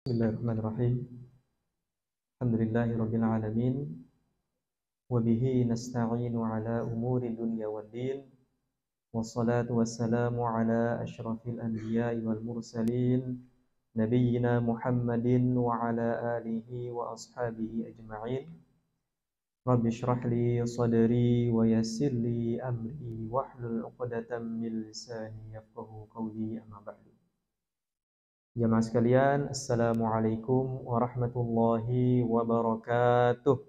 Bismillahirrahmanirrahim. Alhamdulillahirabbil alamin wa bihi nasta'inu ala umuri dunya waddin. Wassalatu wassalamu ala asyrafil anbiya'i wal mursalin nabiyyina Muhammadin wa ala alihi wa ashabihi ajma'in. Rabbi shrah li sadri wa yassir li amri wahlul 'uqdatam min lisani yafqahu qawli, amma ba'du. Jamaah sekalian, Assalamualaikum warahmatullahi wabarakatuh.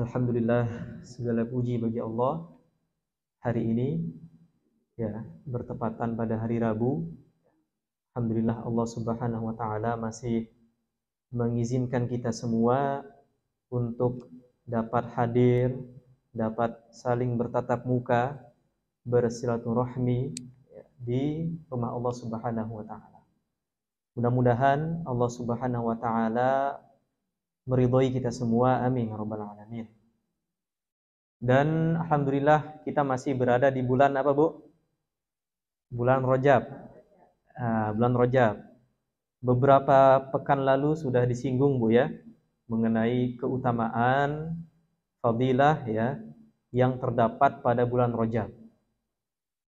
Alhamdulillah, segala puji bagi Allah. Hari ini bertepatan pada hari Rabu. Alhamdulillah, Allah Subhanahu wa taala masih mengizinkan kita semua untuk dapat hadir, dapat saling bertatap muka, bersilaturahmi di rumah Allah Subhanahu wa taala. Mudah-mudahan Allah Subhanahu wa taala meridhai kita semua, amin ya rabbal alamin. Dan alhamdulillah kita masih berada di bulan apa, Bu? Bulan Rajab. Bulan Rajab. Beberapa pekan lalu sudah disinggung, Bu, ya, mengenai keutamaan fadilah yang terdapat pada bulan Rajab.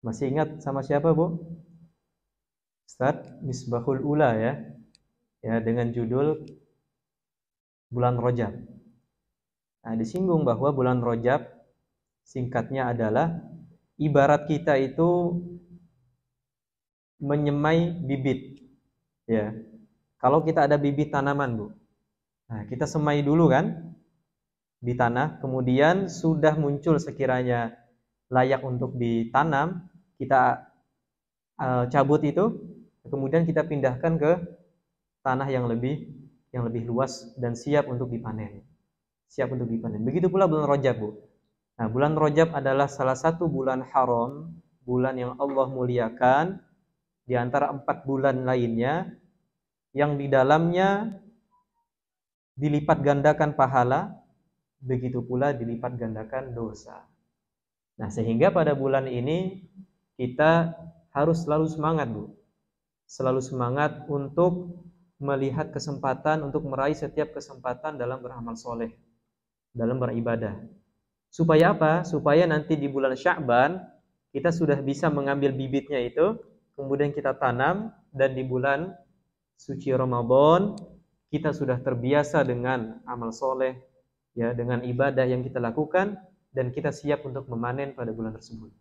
Masih ingat sama siapa, Bu? Ustaz Misbahul Ula ya, dengan judul bulan Rajab. Disinggung bahwa bulan Rajab singkatnya adalah ibarat kita itu menyemai bibit. Ya. Kalau kita ada bibit tanaman, Bu. Kita semai dulu kan di tanah, kemudian sudah muncul sekiranya layak untuk ditanam, kita cabut itu, kemudian kita pindahkan ke tanah yang lebih luas dan siap untuk dipanen. Begitu pula bulan Rajab, Bu. Bulan Rajab adalah salah satu bulan haram, bulan yang Allah muliakan di antara 4 bulan lainnya, yang di dalamnya dilipat gandakan pahala, begitu pula dilipat gandakan dosa. Sehingga pada bulan ini kita harus selalu semangat, Bu. Selalu semangat untuk melihat kesempatan, untuk meraih setiap kesempatan dalam beramal soleh, dalam beribadah. Supaya apa? Supaya nanti di bulan Sya'ban kita sudah bisa mengambil bibitnya itu, kemudian kita tanam, dan di bulan suci Ramadan kita sudah terbiasa dengan amal soleh, dengan ibadah yang kita lakukan, dan kita siap untuk memanen pada bulan tersebut.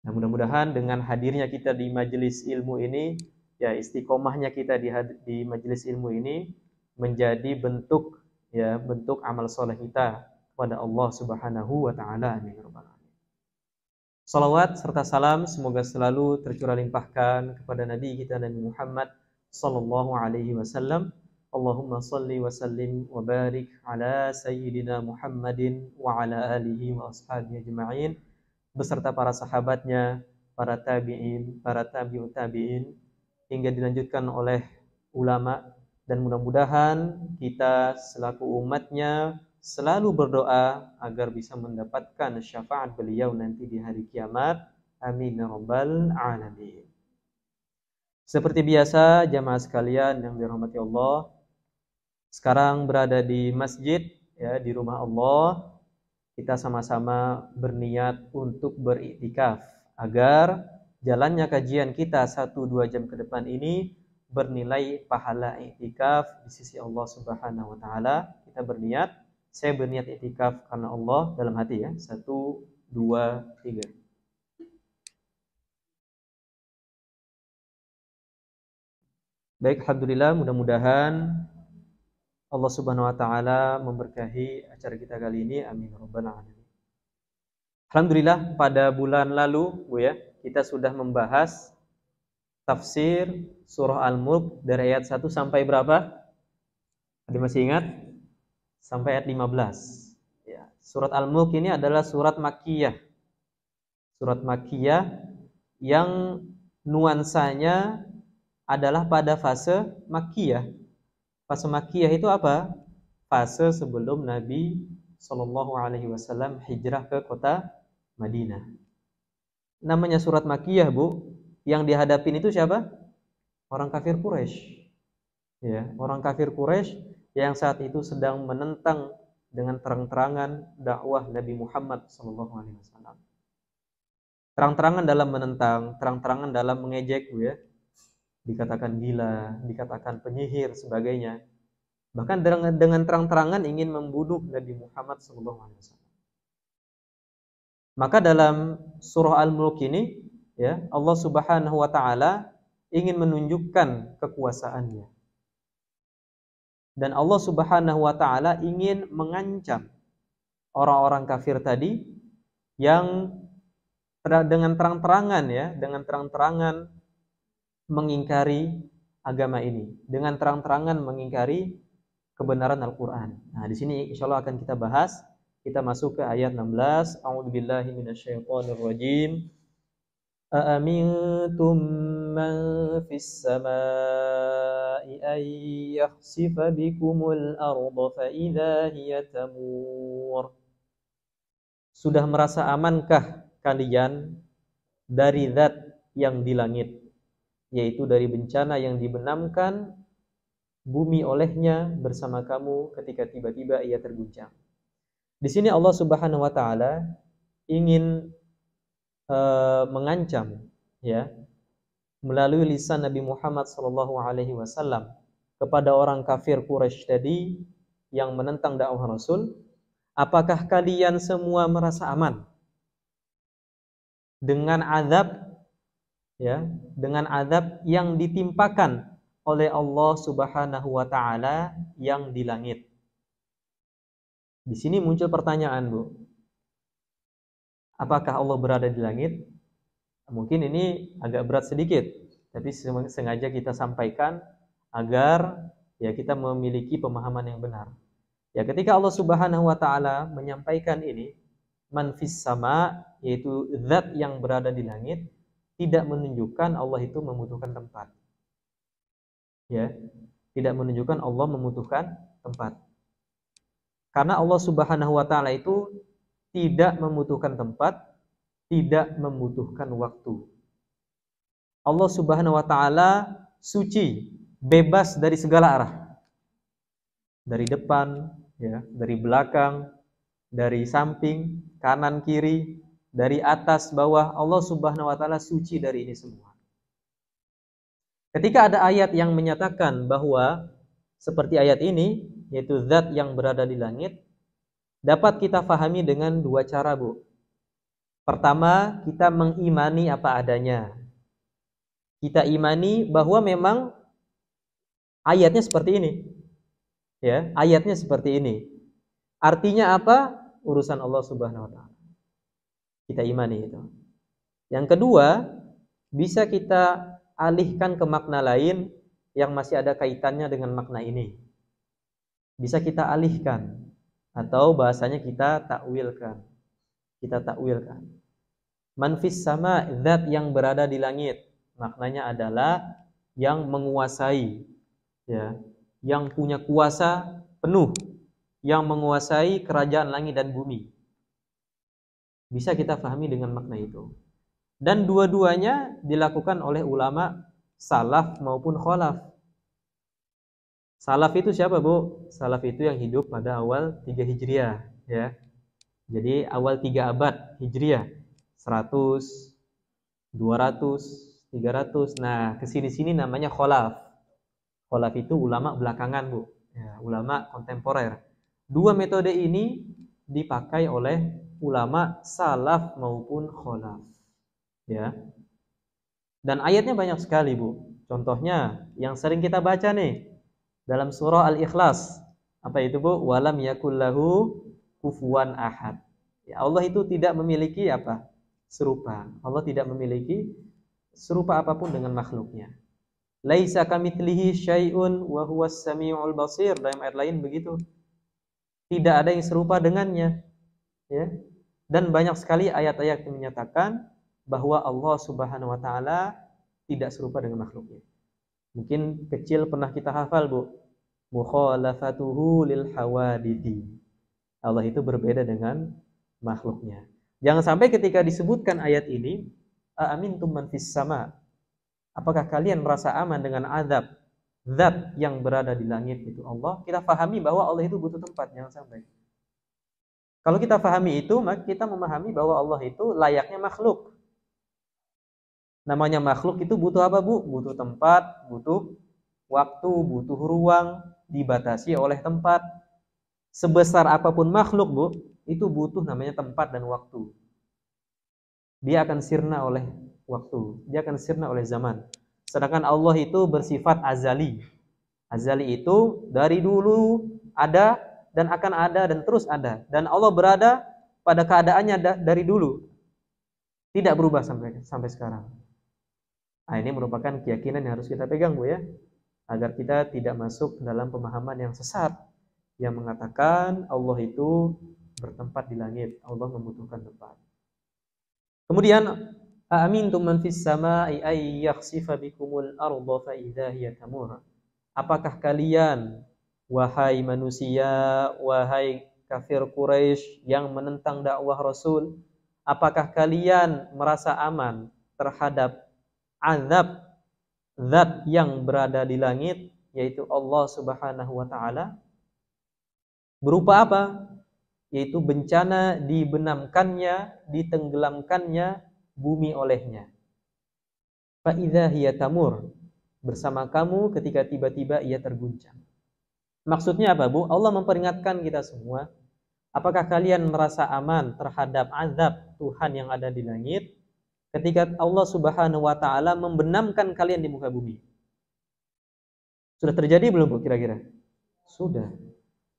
Mudah-mudahan dengan hadirnya kita di majelis ilmu ini, istiqomahnya kita di majelis ilmu ini menjadi bentuk amal soleh kita kepada Allah Subhanahu wa taala, amin ya rabbal alamin. Salawat serta salam semoga selalu tercurah limpahkan kepada Nabi kita Nabi Muhammad sallallahu alaihi wasallam. Allahumma salli wa sallim wa barik ala sayyidina Muhammadin wa ala alihi wa ashabihi ajma'in, beserta para sahabatnya, para tabi'in, para tabi'ut tabi'in, hingga dilanjutkan oleh ulama. Dan mudah-mudahan kita selaku umatnya selalu berdoa agar bisa mendapatkan syafaat beliau nanti di hari kiamat, amin ya rabbal alamin. Seperti biasa, jamaah sekalian yang dirahmati Allah, sekarang berada di masjid, di rumah Allah. Kita sama-sama berniat untuk beriktikaf agar jalannya kajian kita 1-2 jam ke depan ini bernilai pahala iktikaf di sisi Allah Subhanahu wa taala. Kita berniat, saya berniat iktikaf karena Allah dalam hati, 1, 2, 3. Baik, alhamdulillah, mudah-mudahan Allah Subhanahu wa taala memberkahi acara kita kali ini, amin ya rabbal alamin. Alhamdulillah, pada bulan lalu, Bu, kita sudah membahas tafsir surah Al-Mulk dari ayat 1 sampai berapa? Ada masih ingat? Sampai ayat 15. Surat Al-Mulk ini adalah surat Makkiyah. Surat Makkiyah yang nuansanya adalah pada fase Makkiyah. Fase Makkiyah itu apa? Fase sebelum Nabi Shallallahu Alaihi Wasallam hijrah ke kota Madinah. Namanya surat Makkiyah, Bu, yang dihadapin itu siapa? Orang kafir Quraisy. Ya, orang kafir Quraisy yang saat itu sedang menentang dengan terang-terangan dakwah Nabi Muhammad SAW. Terang-terangan dalam menentang, terang-terangan dalam mengejek, ya. Dikatakan gila, dikatakan penyihir, sebagainya. Bahkan dengan terang-terangan ingin membunuh Nabi Muhammad SAW. Maka dalam surah Al-Mulk ini, ya, Allah Subhanahu wa taala ingin menunjukkan kekuasaannya. Dan Allah Subhanahu wa taala ingin mengancam orang-orang kafir tadi yang dengan terang-terangan, ya, dengan terang-terangan mengingkari agama ini, dengan terang-terangan mengingkari kebenaran Al-Qur'an. Nah, di sini insyaallah akan kita bahas. Kita masuk ke ayat 16. A'udzubillahi minasyaitonirrajim. Aamintum man fis samaa'i ay yakhsifa bikumul arda fa idza hiya tamur. Sudah merasa amankah kalian dari zat yang di langit, yaitu dari bencana yang dibenamkan bumi olehnya bersama kamu ketika tiba-tiba ia terguncang. Di sini Allah Subhanahu wa taala ingin mengancam, ya, melalui lisan Nabi Muhammad SAW kepada orang kafir Quraisy tadi yang menentang dakwah Rasul, apakah kalian semua merasa aman dengan azab, ya, dengan azab yang ditimpakan oleh Allah Subhanahu wa taala yang di langit? Di sini muncul pertanyaan, Bu. Apakah Allah berada di langit? Mungkin ini agak berat sedikit, tapi sengaja kita sampaikan agar, ya, kita memiliki pemahaman yang benar. Ya, ketika Allah Subhanahu wa taala menyampaikan ini, man fis sama, yaitu zat yang berada di langit, tidak menunjukkan Allah itu membutuhkan tempat. Ya, tidak menunjukkan Allah membutuhkan tempat. Karena Allah Subhanahu wa taala itu tidak membutuhkan tempat, tidak membutuhkan waktu. Allah Subhanahu wa taala suci, bebas dari segala arah. Dari depan, ya, dari belakang, dari samping, kanan kiri, dari atas bawah, Allah Subhanahu wa taala suci dari ini semua. Ketika ada ayat yang menyatakan bahwa seperti ayat ini, yaitu zat yang berada di langit, dapat kita fahami dengan dua cara, Bu. Pertama, kita mengimani apa adanya. Kita imani bahwa memang ayatnya seperti ini. Ya, ayatnya seperti ini. Artinya apa? Urusan Allah Subhanahu wa taala. Kita imani itu. Yang kedua, bisa kita alihkan ke makna lain yang masih ada kaitannya dengan makna ini. Bisa kita alihkan atau bahasanya kita takwilkan. Kita takwilkan. Man fis sama, zat yang berada di langit. Maknanya adalah yang menguasai, ya, yang punya kuasa penuh, yang menguasai kerajaan langit dan bumi. Bisa kita pahami dengan makna itu. Dan dua-duanya dilakukan oleh ulama salaf maupun khalaf. Salaf itu siapa, Bu? Salaf itu yang hidup pada awal 3 Hijriah, ya. Jadi awal 3 abad Hijriah. 100, 200, 300. Nah, kesini-sini namanya khalaf. Khalaf itu ulama belakangan, Bu. Ya, ulama kontemporer. Dua metode ini dipakai oleh ulama salaf maupun khalaf. Ya. Dan ayatnya banyak sekali, Bu. Contohnya yang sering kita baca nih dalam surah Al-Ikhlas. Apa itu, Bu? Walam yakullahu kufuwan ahad. Ya, Allah itu tidak memiliki apa? Serupa. Allah tidak memiliki serupa apapun dengan makhluknya. Laisa kamitslihi syai'un wa huwas samiul basir. Dalam ayat lain begitu. Tidak ada yang serupa dengannya. Ya. Dan banyak sekali ayat-ayat yang menyatakan bahwa Allah Subhanahu wa taala tidak serupa dengan makhluknya. Mungkin kecil pernah kita hafal, Bu. Mukhalafatuhu lil hawadithi. Allah itu berbeda dengan makhluknya. Jangan sampai ketika disebutkan ayat ini, amintum man fis sama, Apakah kalian merasa aman dengan azab zat yang berada di langit itu Allah? Kita pahami bahwa Allah itu butuh tempat, jangan sampai. Kalau kita pahami itu, maka kita memahami bahwa Allah itu layaknya makhluk. Namanya makhluk itu butuh apa, Bu? Butuh tempat, butuh waktu, butuh ruang, dibatasi oleh tempat. Sebesar apapun makhluk, Bu, itu butuh namanya tempat dan waktu. Dia akan sirna oleh waktu, dia akan sirna oleh zaman. Sedangkan Allah itu bersifat azali. Azali itu dari dulu ada dan akan ada dan terus ada. Dan Allah berada pada keadaannya dari dulu. Tidak berubah sampai sekarang. Nah, ini merupakan keyakinan yang harus kita pegang, Bu, ya. Agar kita tidak masuk dalam pemahaman yang sesat yang mengatakan Allah itu bertempat di langit, Allah membutuhkan tempat. Kemudian, aamintum man fis samai ay yakhsifa bikumul arda fa idza hiya tamur. Apakah kalian, wahai manusia, wahai kafir Quraisy yang menentang dakwah Rasul, apakah kalian merasa aman terhadap azab zat yang berada di langit, yaitu Allah Subhanahu wa taala? Berupa apa? Yaitu bencana dibenamkannya, ditenggelamkannya bumi olehnya. Fa idza hiya tamur, bersama kamu ketika tiba-tiba ia terguncang. Maksudnya apa, Bu? Allah memperingatkan kita semua, apakah kalian merasa aman terhadap azab Tuhan yang ada di langit ketika Allah Subhanahu wa taala membenamkan kalian di muka bumi? Sudah terjadi belum, Bu, kira-kira? Sudah.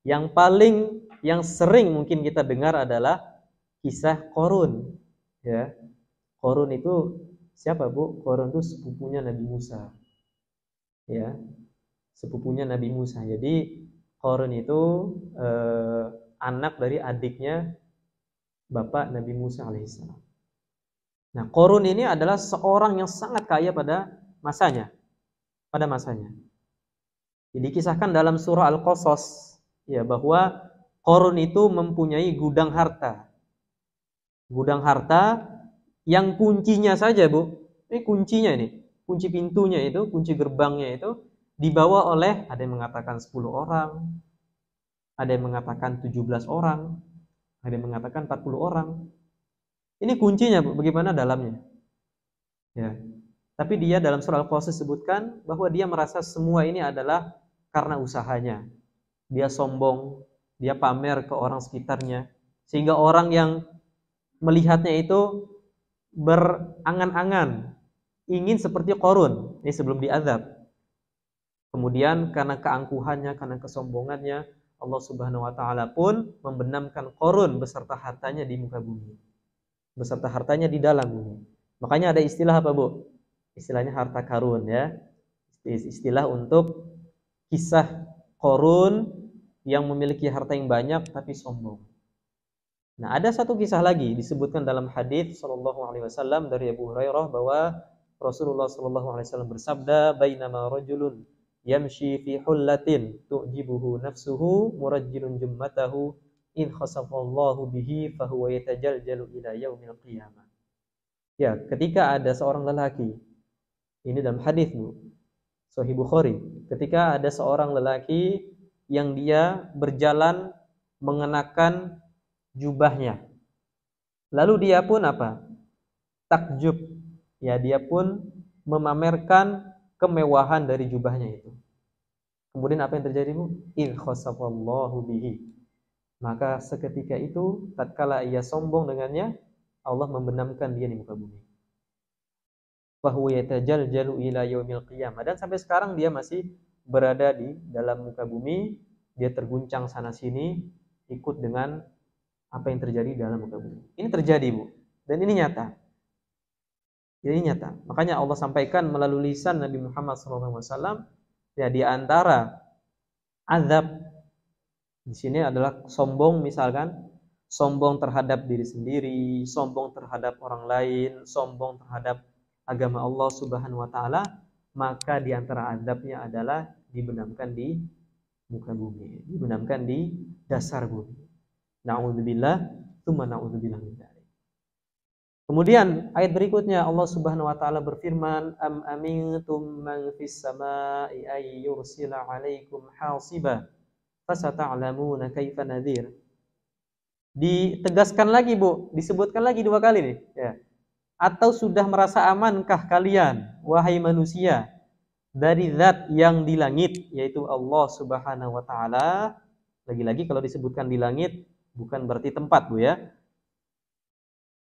Yang sering mungkin kita dengar adalah kisah Qarun, ya. Qarun itu siapa, Bu? Qarun itu sepupunya Nabi Musa. Ya. Sepupunya Nabi Musa. Jadi Qarun itu anak dari adiknya bapak Nabi Musa alaihissalam. Nah, Qarun ini adalah seorang yang sangat kaya pada masanya. Jadi kisahkan dalam surah Al-Qasas, ya, bahwa Qarun itu mempunyai gudang harta. Gudang harta yang kuncinya saja, Bu. Ini kuncinya ini. Kunci pintunya itu, kunci gerbangnya itu dibawa oleh, ada yang mengatakan 10 orang, ada yang mengatakan 17 orang, ada yang mengatakan 40 orang. Ini kuncinya, Bu, bagaimana dalamnya. Ya. Tapi dia dalam surah Al-Qasas sebutkan bahwa dia merasa semua ini adalah karena usahanya. Dia sombong, dia pamer ke orang sekitarnya, sehingga orang yang melihatnya itu berangan-angan ingin seperti Qarun ini sebelum diazab. Kemudian karena keangkuhannya, karena kesombongannya, Allah Subhanahu wa taala pun membenamkan Qarun beserta hartanya di muka bumi. Beserta hartanya di dalam bumi. Makanya ada istilah apa, Bu? Istilahnya harta karun, ya. Istilah untuk kisah Qarun yang memiliki harta yang banyak tapi sombong. Nah, ada satu kisah lagi disebutkan dalam hadis sallallahu alaihi wasallam dari Abu Hurairah bahwa Rasulullah sallallahu alaihi wasallam bersabda, "Bainama rajulun yamshi fi hullatin tu'jibuhu nafsuhu murajjilun jummatahu in khasafallahu bihi fahuwa yatajaljalu ila yaumil qiyamah." Ya, ketika ada seorang lelaki, ini dalam hadis, Bu, Sahih Bukhari, ketika ada seorang lelaki yang dia berjalan mengenakan jubahnya. Lalu dia pun apa? Takjub. Ya, dia pun memamerkan kemewahan dari jubahnya itu. Kemudian apa yang terjadi, Bu? In khasafallahu bihi. Maka seketika itu, tatkala ia sombong dengannya, Allah membenamkan dia di muka bumi. Fahuwa yatajaljalu ila yaumil qiyamah. Dan sampai sekarang dia masih berada di dalam muka bumi, dia terguncang sana sini ikut dengan apa yang terjadi di dalam muka bumi. Ini terjadi, Bu. Dan ini nyata. Ini nyata. Makanya Allah sampaikan melalui lisan Nabi Muhammad SAW, ya, di antara azab di sini adalah sombong, misalkan sombong terhadap diri sendiri, sombong terhadap orang lain, sombong terhadap agama Allah Subhanahu wa taala, maka di antara azabnya adalah dibenamkan di muka bumi, dibenamkan di dasar bumi. Na'udzubillah, tsumma na'udzubillah min dzalik. Kemudian ayat berikutnya Allah Subhanahu wa taala berfirman, am amintum man fis samai ay yursila 'alaikum hasiba fasata'lamuna kaifa nadhir. Ditegaskan lagi, Bu, disebutkan lagi 2 kali nih, ya. Atau sudah merasa amankah kalian wahai manusia dari zat yang di langit, yaitu Allah Subhanahu wa taala. Lagi-lagi kalau disebutkan di langit bukan berarti tempat, Bu, ya.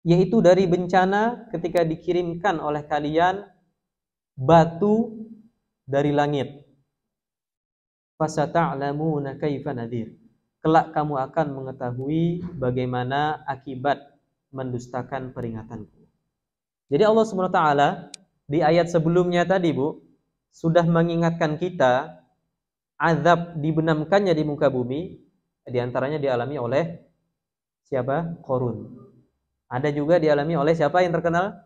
Yaitu dari bencana ketika dikirimkan oleh kalian batu dari langit. Fasata'lamuna kaifa nadhir. Kelak kamu akan mengetahui bagaimana akibat mendustakan peringatanku. Jadi Allah Subhanahu wa taala di ayat sebelumnya tadi, Bu, sudah mengingatkan kita azab dibenamkannya di muka bumi, di antaranya dialami oleh siapa? Qarun. Ada juga dialami oleh siapa yang terkenal?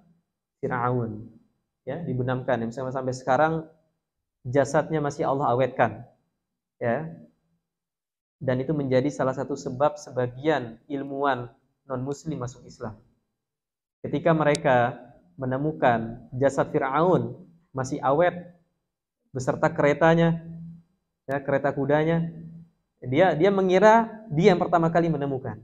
Fir'aun. Ya, dibenamkan. Misalnya sampai sekarang jasadnya masih Allah awetkan. Ya. Dan itu menjadi salah satu sebab sebagian ilmuwan non-muslim masuk Islam. Ketika mereka menemukan jasad Fir'aun masih awet beserta keretanya, ya, kereta kudanya, dia mengira dia yang pertama kali menemukan.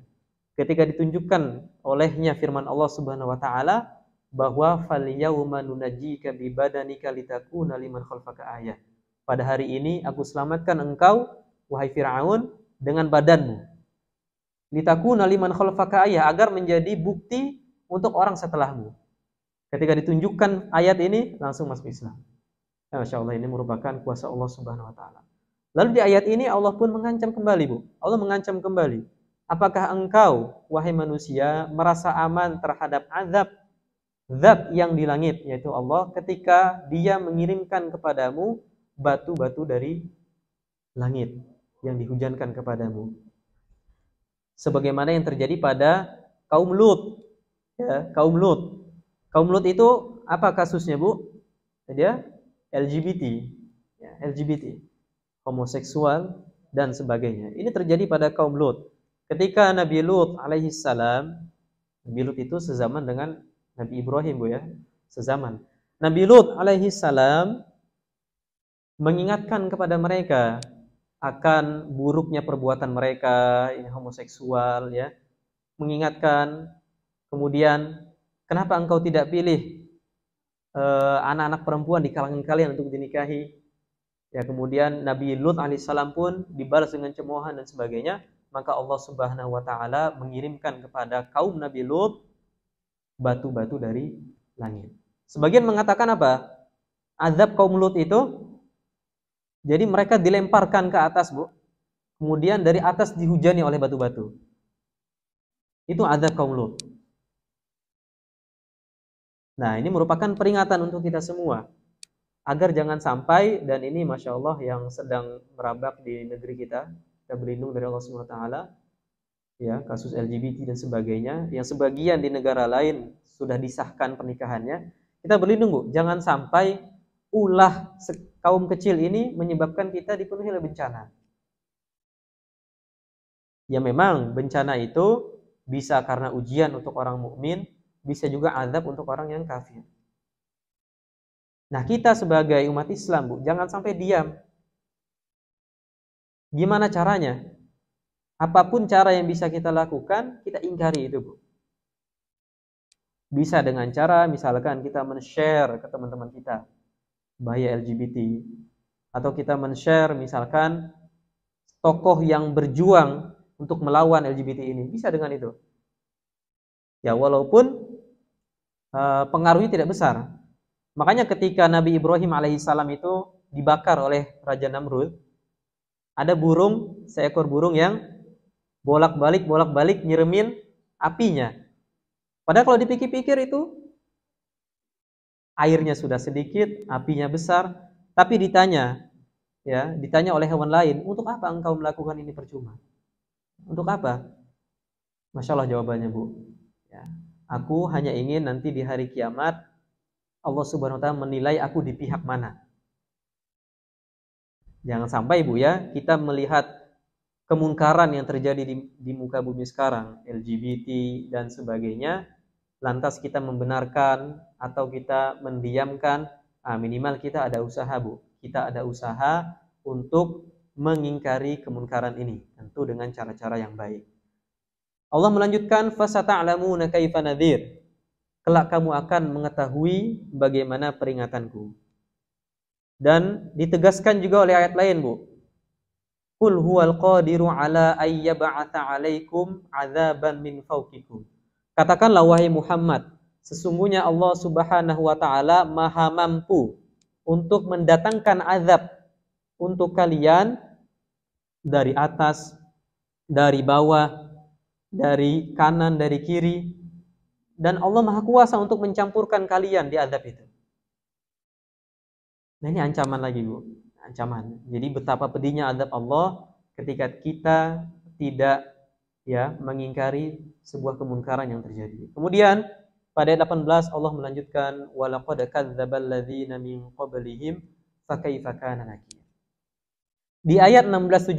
Ketika ditunjukkan olehnya firman Allah Subhanahu wa taala bahwa falyauma nunajjika bi badanika litakuna liman khalfaka ayah. Pada hari ini aku selamatkan engkau wahai Firaun dengan badanmu. Litakuna liman khalfaka ayah, agar menjadi bukti untuk orang setelahmu. Ketika ditunjukkan ayat ini langsung masuk Islam. Ya, Masya Allah, ini merupakan kuasa Allah Subhanahu wa taala. Lalu di ayat ini Allah pun mengancam kembali, Bu. Allah mengancam kembali. Apakah engkau, wahai manusia, merasa aman terhadap azab zat yang di langit, yaitu Allah, ketika dia mengirimkan kepadamu batu-batu dari langit yang dihujankan kepadamu? Sebagaimana yang terjadi pada kaum Lut. Ya, kaum Lut. Kaum Lut itu apa kasusnya, Bu? Dia LGBT. Ya, LGBT. Homoseksual dan sebagainya. Ini terjadi pada kaum Lut. Ketika Nabi Lut alaihissalam, Nabi Lut itu sezaman dengan Nabi Ibrahim, Bu, ya, sezaman. Nabi Lut alaihissalam mengingatkan kepada mereka akan buruknya perbuatan mereka, ini homoseksual, ya. Mengingatkan, kemudian kenapa engkau tidak pilih anak-anak perempuan di kalangan kalian untuk dinikahi? Ya, kemudian Nabi Lut alaihissalam pun dibalas dengan cemoohan dan sebagainya. Maka Allah Subhanahu wa taala mengirimkan kepada kaum Nabi Lut batu-batu dari langit. Sebagian mengatakan apa? Azab kaum Lut itu, jadi mereka dilemparkan ke atas, Bu. Kemudian dari atas dihujani oleh batu-batu. Itu azab kaum Lut. Nah, ini merupakan peringatan untuk kita semua agar jangan sampai, dan ini Masya Allah yang sedang merabak di negeri kita berlindung dari Allah Subhanahu wa taala, ya, kasus LGBT dan sebagainya, yang sebagian di negara lain sudah disahkan pernikahannya. Kita berlindung, Bu, jangan sampai ulah kaum kecil ini menyebabkan kita dipenuhi oleh bencana. Ya, memang bencana itu bisa karena ujian untuk orang mukmin, bisa juga azab untuk orang yang kafir. Nah, kita sebagai umat Islam, Bu, jangan sampai diam. Gimana caranya? Apapun cara yang bisa kita lakukan, kita ingkari itu, Bu. Bisa dengan cara misalkan kita men-share ke teman-teman kita bahaya LGBT, atau kita men-share misalkan tokoh yang berjuang untuk melawan LGBT ini, bisa dengan itu. Ya, walaupun pengaruhnya tidak besar. Makanya ketika Nabi Ibrahim alaihissalam itu dibakar oleh Raja Namrud, ada burung, seekor burung yang bolak-balik nyeremin apinya. Padahal kalau dipikir-pikir itu airnya sudah sedikit, apinya besar, tapi ditanya oleh hewan lain, untuk apa engkau melakukan ini percuma? Untuk apa? Masya Allah jawabannya, Bu. Ya, aku hanya ingin nanti di hari kiamat Allah Subhanahu wa taala menilai aku di pihak mana. Jangan sampai, Bu, ya, kita melihat kemungkaran yang terjadi di muka bumi sekarang, LGBT dan sebagainya, lantas kita membenarkan atau kita mendiamkan, minimal kita ada usaha, Bu. Kita ada usaha untuk mengingkari kemunkaran ini, tentu dengan cara-cara yang baik. Allah melanjutkan, fasata'lamuna kaifa nadhir. Kelak kamu akan mengetahui bagaimana peringatanku. Dan ditegaskan juga oleh ayat lain, Bu. Qul huwal qadiru ala ayyab'atha 'alaikum 'adzaban min fawqikum. Katakanlah wahai Muhammad, sesungguhnya Allah Subhanahu wa taala Maha mampu untuk mendatangkan azab untuk kalian dari atas, dari bawah, dari kanan, dari kiri, dan Allah Maha Kuasa untuk mencampurkan kalian di azab itu. Nah, ini ancaman lagi, Bu. Ancaman. Jadi betapa pedihnya azab Allah ketika kita tidak mengingkari sebuah kemunkaran yang terjadi. Kemudian pada ayat 18 Allah melanjutkan, walaqad kadzdzabal ladzina min qablihim fakaifa kana nakir. Di ayat 16-17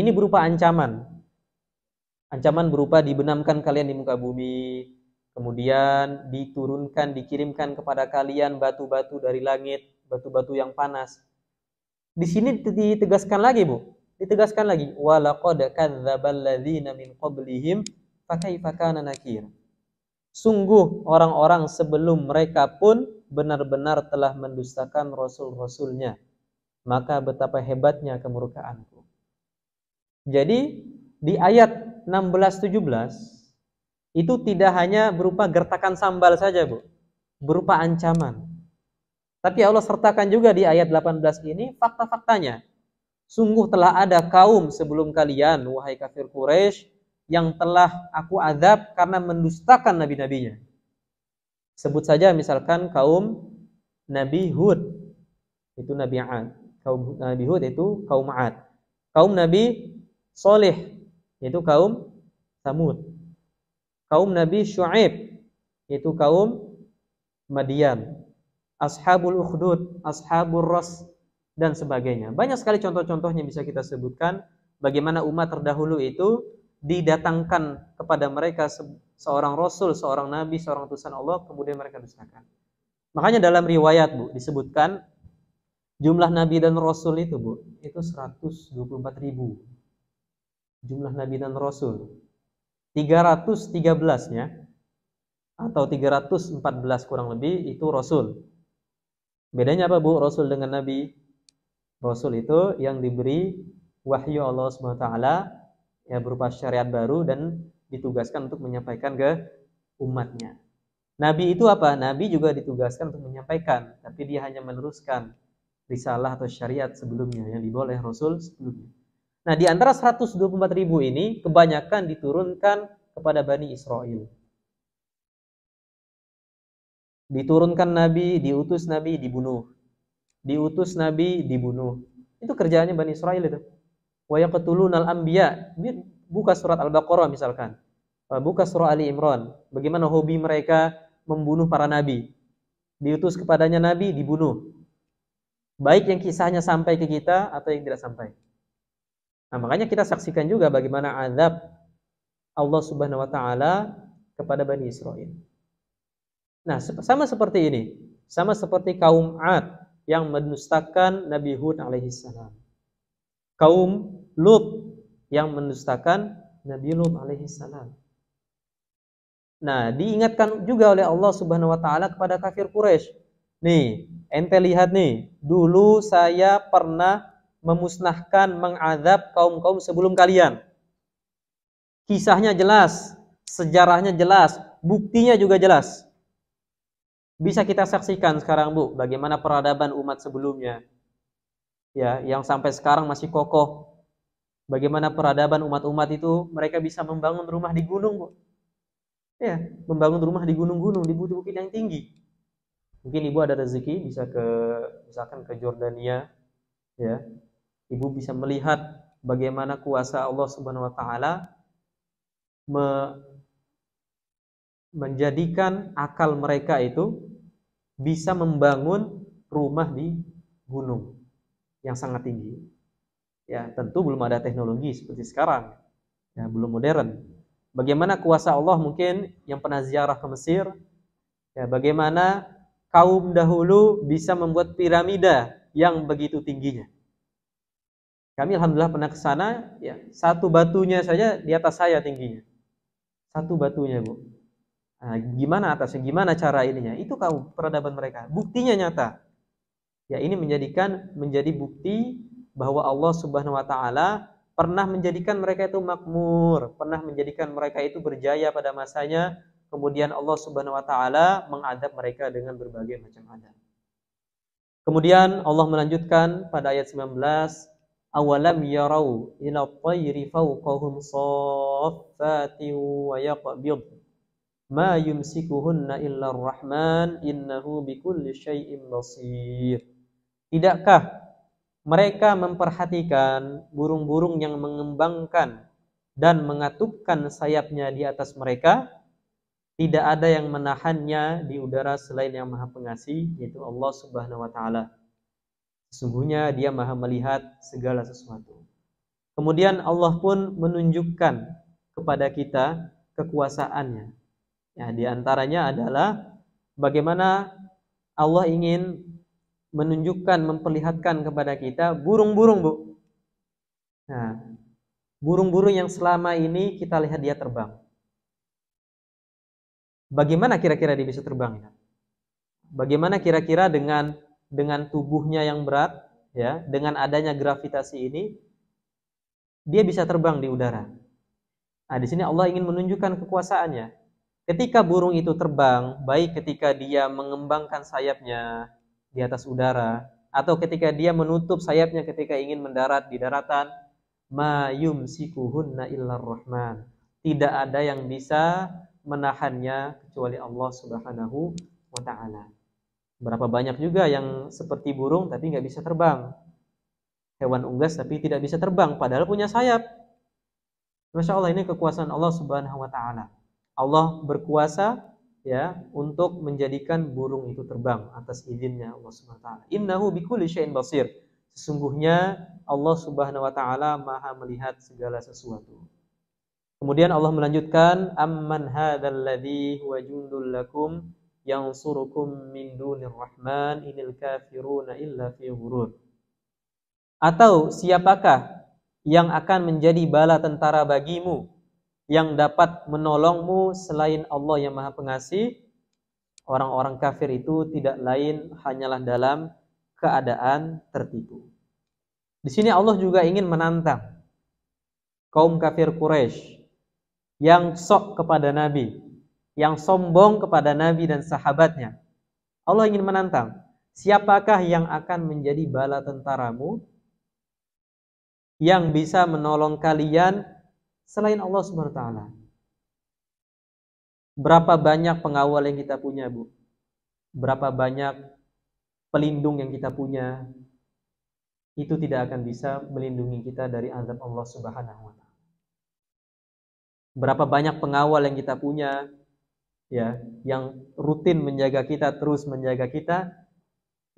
ini berupa ancaman. Ancaman berupa dibenamkan kalian di muka bumi, kemudian diturunkan, dikirimkan kepada kalian batu-batu dari langit, batu-batu yang panas. Di sini ditegaskan lagi, Bu. Ditegaskan lagi, walaqad kadzdzabal ladzina min qablihim fakaifa kana nakir. Sungguh orang-orang sebelum mereka pun benar-benar telah mendustakan rasul-rasulnya. Maka betapa hebatnya kemurkaanku. Jadi di ayat 16-17 itu tidak hanya berupa gertakan sambal saja, Bu. Berupa ancaman. Tapi Allah sertakan juga di ayat 18 ini fakta-faktanya. Sungguh telah ada kaum sebelum kalian, wahai kafir Quraisy, yang telah aku azab karena mendustakan nabi-nabinya. Sebut saja misalkan kaum Nabi Hud, itu Nabi Ad. Kaum Nabi Hud itu kaum Ad. Kaum Nabi Saleh, itu kaum Samud. Kaum Nabi Syuaib, itu kaum Madian. Ashabul Ukhdud, Ashabul Ras, dan sebagainya. Banyak sekali contoh-contohnya bisa kita sebutkan bagaimana umat terdahulu itu didatangkan kepada mereka seorang rasul, seorang nabi, seorang utusan Allah, kemudian mereka dustakan. Makanya dalam riwayat, Bu, disebutkan jumlah nabi dan rasul itu, Bu, itu 124.000. Jumlah nabi dan rasul. 313-nya atau 314 kurang lebih itu rasul. Bedanya apa, Bu, rasul dengan nabi? Rasul itu yang diberi wahyu Allah SWT berupa syariat baru dan ditugaskan untuk menyampaikan ke umatnya. Nabi itu apa? Nabi juga ditugaskan untuk menyampaikan, tapi dia hanya meneruskan risalah atau syariat sebelumnya yang dibawa oleh Rasul sebelumnya. Nah, di antara 124.000 ini kebanyakan diturunkan kepada Bani Israel. Diturunkan Nabi, diutus Nabi, dibunuh. Diutus Nabi, dibunuh. Itu kerjaannya Bani Israel itu. Wa yaqtulunal anbiya. Buka surat Al-Baqarah misalkan. Buka surah Ali Imran. Bagaimana hobi mereka membunuh para nabi. Diutus kepadanya nabi, dibunuh. Baik yang kisahnya sampai ke kita atau yang tidak sampai. Nah, makanya kita saksikan juga bagaimana azab Allah Subhanahu wa taala kepada Bani Israel. Nah, sama seperti ini. Sama seperti kaum Ad yang mendustakan Nabi Hud alaihissalam. Kaum Lut yang mendustakan Nabi Lut alaihissalam. Nah, diingatkan juga oleh Allah Subhanahu wa taala kepada kafir Quraisy. Nih, ente lihat nih, dulu saya pernah memusnahkan, mengazab kaum-kaum sebelum kalian. Kisahnya jelas, sejarahnya jelas, buktinya juga jelas. Bisa kita saksikan sekarang, Bu, bagaimana peradaban umat sebelumnya. Ya, yang sampai sekarang masih kokoh. Bagaimana peradaban umat-umat itu mereka bisa membangun rumah di gunung, Bu. Ya, membangun rumah di gunung-gunung, di bukit-bukit yang tinggi. Mungkin Ibu ada rezeki bisa misalkan ke Jordania, ya. Ibu bisa melihat bagaimana kuasa Allah Subhanahu wa taala menjadikan akal mereka itu bisa membangun rumah di gunung yang sangat tinggi. Ya, tentu belum ada teknologi seperti sekarang. Ya, belum modern. Bagaimana kuasa Allah, mungkin yang pernah ziarah ke Mesir, ya, bagaimana kaum dahulu bisa membuat piramida yang begitu tingginya. Kami alhamdulillah pernah ke sana, ya, satu batunya saja di atas saya tingginya. Satu batunya, Bu. Nah, gimana atasnya? Gimana cara ininya? Itu kaum peradaban mereka. Buktinya nyata. Ya, ini menjadi bukti bahwa Allah Subhanahu wa taala pernah menjadikan mereka itu makmur, pernah menjadikan mereka itu berjaya pada masanya. Kemudian Allah Subhanahu wa taala mengadab mereka dengan berbagai macam adab. Kemudian Allah melanjutkan pada ayat 19, awalam yarau ila tayri fawqahum saffatin wa yaqbid ma yumsikuhunna illa ar-rahman innahu bikulli syai'in basir. Tidakkah mereka memperhatikan burung-burung yang mengembangkan dan mengatupkan sayapnya di atas mereka? Tidak ada yang menahannya di udara selain yang Maha Pengasih, yaitu Allah Subhanahu wa taala. Sesungguhnya Dia Maha melihat segala sesuatu. Kemudian Allah pun menunjukkan kepada kita kekuasaannya. Ya, di antaranya adalah bagaimana Allah ingin menunjukkan, memperlihatkan kepada kita burung-burung, Bu. Nah, burung-burung yang selama ini kita lihat dia terbang. Bagaimana kira-kira dia bisa terbang? Bagaimana kira-kira dengan tubuhnya yang berat, ya, dengan adanya gravitasi ini, dia bisa terbang di udara. Nah, di sini Allah ingin menunjukkan kekuasaannya. Ketika burung itu terbang, baik ketika dia mengembangkan sayapnya di atas udara, atau ketika dia menutup sayapnya ketika ingin mendarat di daratan, ma yumsikuhunna illar rahman. Tidak ada yang bisa menahannya kecuali Allah Subhanahu wa taala. Berapa banyak juga yang seperti burung tapi nggak bisa terbang. Hewan unggas tapi tidak bisa terbang padahal punya sayap. Masya Allah, ini kekuasaan Allah Subhanahu wa taala. Allah berkuasa, ya, untuk menjadikan burung itu terbang atas izinnya Allah Subhanahu wa taala. Innahu bikulli syai'in basir. Sesungguhnya Allah Subhanahu wa taala Maha melihat segala sesuatu. Kemudian Allah melanjutkan, amman hadzal ladzi huwa jundul lakum yansurukum min dunir rahman inil kafiruna illa fi ghurur. Atau siapakah yang akan menjadi bala tentara bagimu, yang dapat menolongmu selain Allah yang Maha Pengasih? Orang-orang kafir itu tidak lain hanyalah dalam keadaan tertipu. Di sini Allah juga ingin menantang kaum kafir Quraisy yang sok kepada Nabi, yang sombong kepada Nabi dan sahabatnya. Allah ingin menantang, siapakah yang akan menjadi bala tentaramu yang bisa menolong kalian selain Allah Subhanahu wa taala? Berapa banyak pengawal yang kita punya, Bu? Berapa banyak pelindung yang kita punya? Itu tidak akan bisa melindungi kita dari azab Allah Subhanahu wa taala. Berapa banyak pengawal yang kita punya, ya, yang rutin menjaga kita, terus menjaga kita,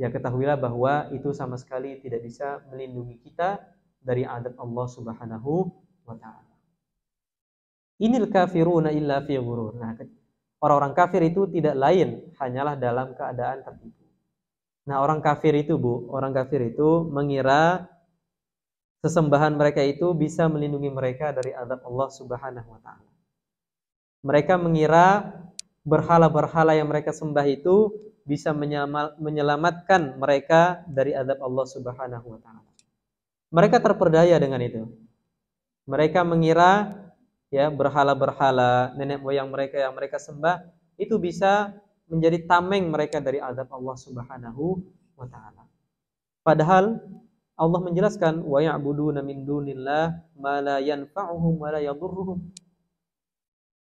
ya, ketahuilah bahwa itu sama sekali tidak bisa melindungi kita dari azab Allah Subhanahu wa taala. Inil kafiruna illa fi ghurur. Nah, orang-orang kafir itu tidak lain hanyalah dalam keadaan tertipu. Nah, orang kafir itu, Bu, orang kafir itu mengira sesembahan mereka itu bisa melindungi mereka dari azab Allah Subhanahu wa taala. Mereka mengira berhala-berhala yang mereka sembah itu bisa menyelamatkan mereka dari azab Allah Subhanahu wa taala. Mereka terperdaya dengan itu. Mereka mengira, ya, berhala-berhala nenek moyang mereka yang mereka sembah itu bisa menjadi tameng mereka dari azab Allah Subhanahu wa taala. Padahal Allah menjelaskan wa ya'buduna min dunillah ma la yanfa'uhum wa la yadhurruhum.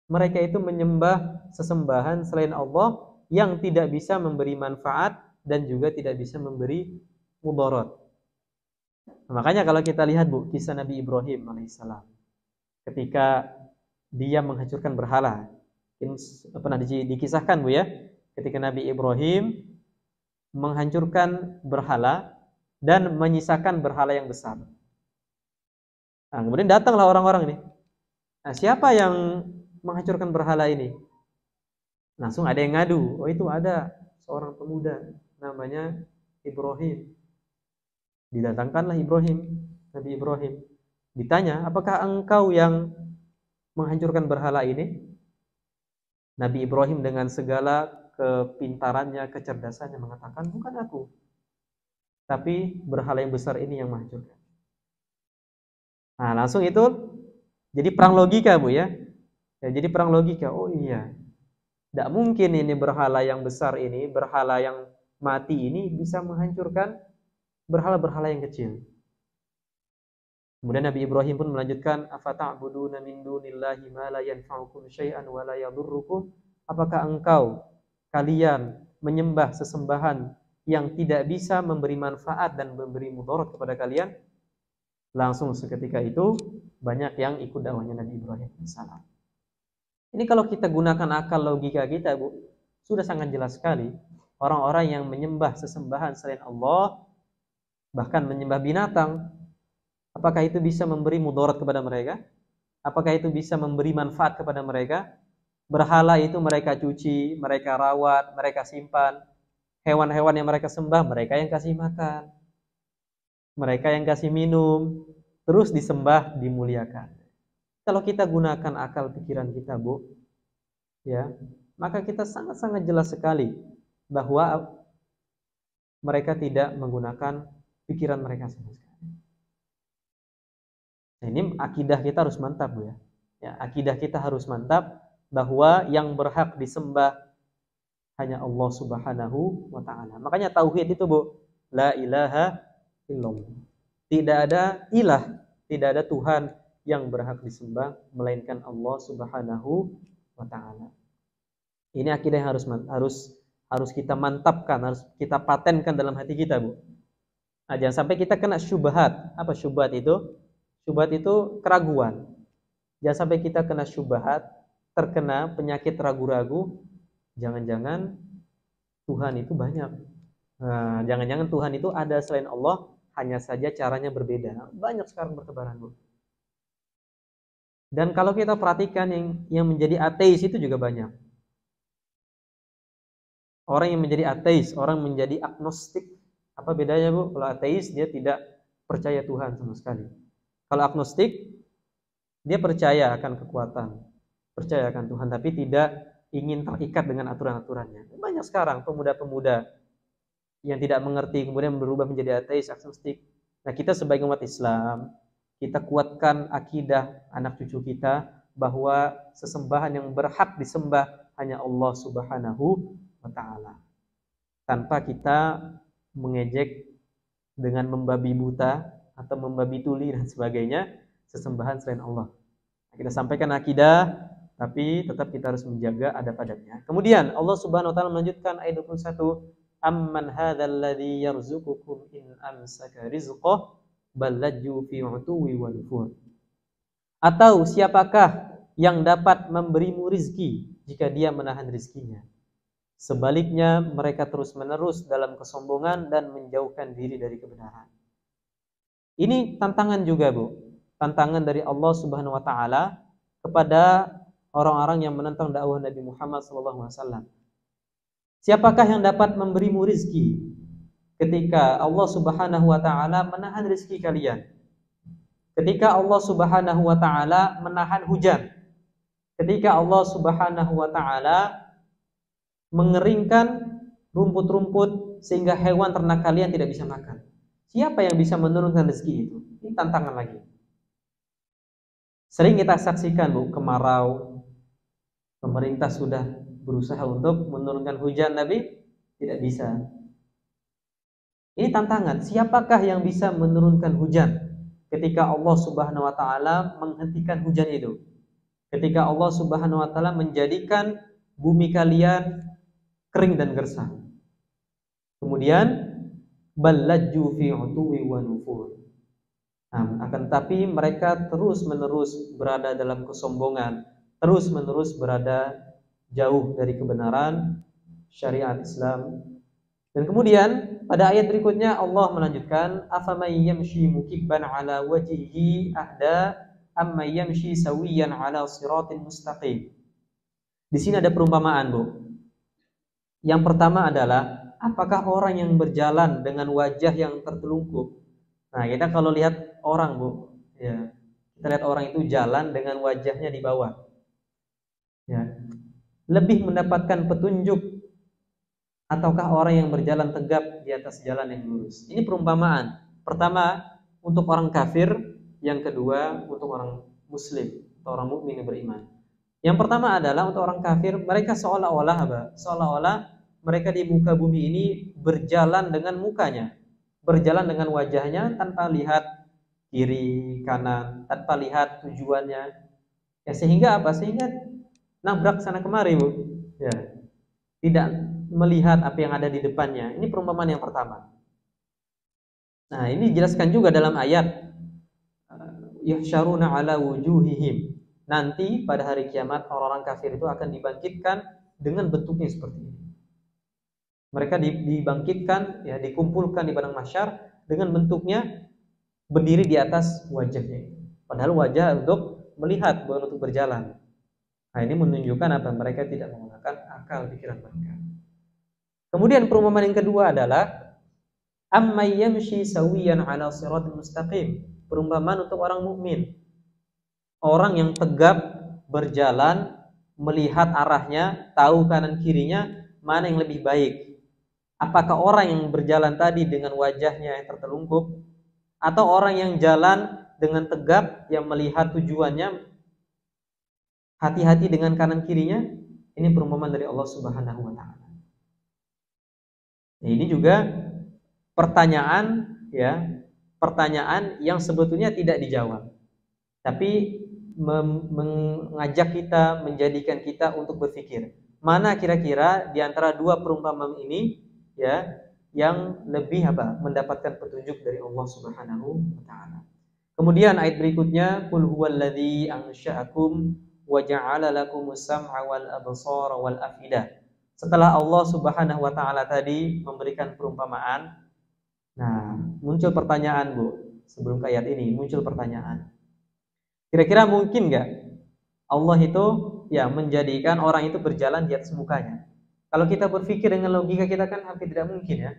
Mereka itu menyembah sesembahan selain Allah yang tidak bisa memberi manfaat dan juga tidak bisa memberi mudarat. Makanya kalau kita lihat, Bu, kisah Nabi Ibrahim alaihissalam ketika dia menghancurkan berhala. Ini pernah dikisahkan, Bu, ya. Ketika Nabi Ibrahim menghancurkan berhala dan menyisakan berhala yang besar. Nah, kemudian datanglah orang-orang ini. Nah, siapa yang menghancurkan berhala ini? Langsung ada yang ngadu, oh itu ada seorang pemuda namanya Ibrahim. Didatangkanlah Ibrahim, Nabi Ibrahim. Ditanya, apakah engkau yang menghancurkan berhala ini? Nabi Ibrahim dengan segala kepintarannya, kecerdasannya mengatakan, bukan aku, tapi berhala yang besar ini yang menghancurkan. Nah, langsung itu jadi perang logika, Bu ya. Jadi perang logika. Oh iya, tidak mungkin ini berhala yang besar ini, berhala yang mati ini bisa menghancurkan berhala-berhala yang kecil. Kemudian Nabi Ibrahim pun melanjutkan, afata'buduna min dunillahi ma la yanfa'ukum syai'an wa la yadurrukum? Apakah kalian menyembah sesembahan yang tidak bisa memberi manfaat dan memberi mudarat kepada kalian? Langsung seketika itu banyak yang ikut dakwahnya Nabi Ibrahim alaihissalam. Ini kalau kita gunakan akal logika kita, Bu, sudah sangat jelas sekali. Orang-orang yang menyembah sesembahan selain Allah, bahkan menyembah binatang, apakah itu bisa memberi mudarat kepada mereka? Apakah itu bisa memberi manfaat kepada mereka? Berhala itu mereka cuci, mereka rawat, mereka simpan. Hewan-hewan yang mereka sembah, mereka yang kasih makan, mereka yang kasih minum, terus disembah, dimuliakan. Kalau kita gunakan akal pikiran kita, Bu, ya, maka kita sangat-sangat jelas sekali bahwa mereka tidak menggunakan pikiran mereka sama sekali. Nah, ini akidah kita harus mantap, Bu ya. Ya, akidah kita harus mantap bahwa yang berhak disembah hanya Allah Subhanahu wa taala. Makanya tauhid itu, Bu, la ilaha illallah. Tidak ada ilah, tidak ada Tuhan yang berhak disembah melainkan Allah Subhanahu wa taala. Ini akidah yang harus kita mantapkan, harus kita patenkan dalam hati kita, Bu. Nah, jangan sampai kita kena syubhat. Apa syubhat itu? Syubhat itu keraguan. Jangan sampai kita kena syubhat, terkena penyakit ragu-ragu. Jangan-jangan Tuhan itu banyak. Nah, jangan-jangan Tuhan itu ada selain Allah, hanya saja caranya berbeda. Banyak sekarang bertebaran, Bu. Dan kalau kita perhatikan yang menjadi ateis itu juga banyak. Orang yang menjadi ateis, orang menjadi agnostik. Apa bedanya, Bu? Kalau ateis dia tidak percaya Tuhan sama sekali. Kalau agnostik dia percaya akan kekuatan, percaya akan Tuhan, tapi tidak ingin terikat dengan aturan-aturannya. Banyak sekarang pemuda-pemuda yang tidak mengerti kemudian berubah menjadi ateis, agnostik. Nah, kita sebagai umat Islam, kita kuatkan akidah anak cucu kita bahwa sesembahan yang berhak disembah hanya Allah Subhanahu wa taala. Tanpa kita mengejek dengan membabi buta atau membabi tuli dan sebagainya sesembahan selain Allah. Nah, kita sampaikan akidah, tapi tetap kita harus menjaga adab-adabnya. Kemudian Allah Subhanahu wa taala melanjutkan ayat 21, amman hadzal ladzi yarzuqukum in amsaka rizqah bal lajju fi utuwi wa nufur. Atau siapakah yang dapat memberimu rizki jika dia menahan rizkinya? Sebaliknya mereka terus-menerus dalam kesombongan dan menjauhkan diri dari kebenaran. Ini tantangan juga, Bu. Tantangan dari Allah Subhanahu wa taala kepada orang-orang yang menentang dakwah Nabi Muhammad SAW. Siapakah yang dapat memberimu rizki ketika Allah Subhanahu wa taala menahan rizki kalian? Ketika Allah Subhanahu wa taala menahan hujan. Ketika Allah Subhanahu wa taala mengeringkan rumput-rumput sehingga hewan ternak kalian tidak bisa makan. Siapa yang bisa menurunkan rezeki itu? Ini tantangan lagi. Sering kita saksikan, Bu, kemarau. Pemerintah sudah berusaha untuk menurunkan hujan, tapi tidak bisa. Ini tantangan. Siapakah yang bisa menurunkan hujan ketika Allah Subhanahu wa taala menghentikan hujan itu? Ketika Allah Subhanahu wa taala menjadikan bumi kalian kering dan gersang. Kemudian ballajju fi utuwi wa nufur. Nah, akan tapi mereka terus-menerus berada dalam kesombongan, terus-menerus berada jauh dari kebenaran syariat Islam. Dan kemudian pada ayat berikutnya Allah melanjutkan, afaman yamshi mukibban ala wajhihi ahda amma yamshi sawiyan ala siratin mustaqim. Di sini ada perumpamaan, Bu. Yang pertama adalah, apakah orang yang berjalan dengan wajah yang tertelungkup? Nah, kita kalau lihat orang, Bu, ya, kita lihat orang itu jalan dengan wajahnya di bawah, ya, lebih mendapatkan petunjuk ataukah orang yang berjalan tegap di atas jalan yang lurus? Ini perumpamaan. Pertama untuk orang kafir, yang kedua untuk orang muslim atau orang mukmin yang beriman. Yang pertama adalah untuk orang kafir, mereka seolah-olah apa? Seolah-olah mereka di muka bumi ini berjalan dengan mukanya, berjalan dengan wajahnya tanpa lihat kiri kanan, tanpa lihat tujuannya. Ya, sehingga apa? Sehingga nabrak sana kemari, Bu. Ya, tidak melihat apa yang ada di depannya. Ini perumpamaan yang pertama. Nah, ini dijelaskan juga dalam ayat yuhsyaruna ala wujuhihim. Nanti pada hari kiamat orang-orang kafir itu akan dibangkitkan dengan bentuknya seperti ini. Mereka dibangkitkan, ya, dikumpulkan di padang mahsyar dengan bentuknya berdiri di atas wajahnya. Padahal wajah untuk melihat, bukan untuk berjalan. Nah, ini menunjukkan apa? Mereka tidak menggunakan akal pikiran mereka. Kemudian perumpamaan yang kedua adalah ammay yamshi sawiyan 'ala shiratal mustaqim. Perumpamaan untuk orang mukmin. Orang yang tegap berjalan, melihat arahnya, tahu kanan kirinya, mana yang lebih baik. Apakah orang yang berjalan tadi dengan wajahnya yang tertelungkup, atau orang yang jalan dengan tegap yang melihat tujuannya, hati-hati dengan kanan kirinya? Ini perumpamaan dari Allah Subhanahu wa taala. Nah, ini juga pertanyaan, ya, pertanyaan yang sebetulnya tidak dijawab, tapi mengajak kita, menjadikan kita untuk berpikir, mana kira-kira di antara dua perumpamaan ini, ya, yang lebih apa? Mendapatkan petunjuk dari Allah Subhanahu wa taala. Kemudian ayat berikutnya, qul huwallazi ansha'akum wa ja'ala lakumus sam'a wal absara wal afidah. Setelah Allah Subhanahu wa taala tadi memberikan perumpamaan, nah, muncul pertanyaan, Bu. Sebelum ke ayat ini muncul pertanyaan. Kira-kira mungkin nggak Allah itu, ya, menjadikan orang itu berjalan di atas mukanya? Kalau kita berpikir dengan logika kita kan hampir tidak mungkin, ya.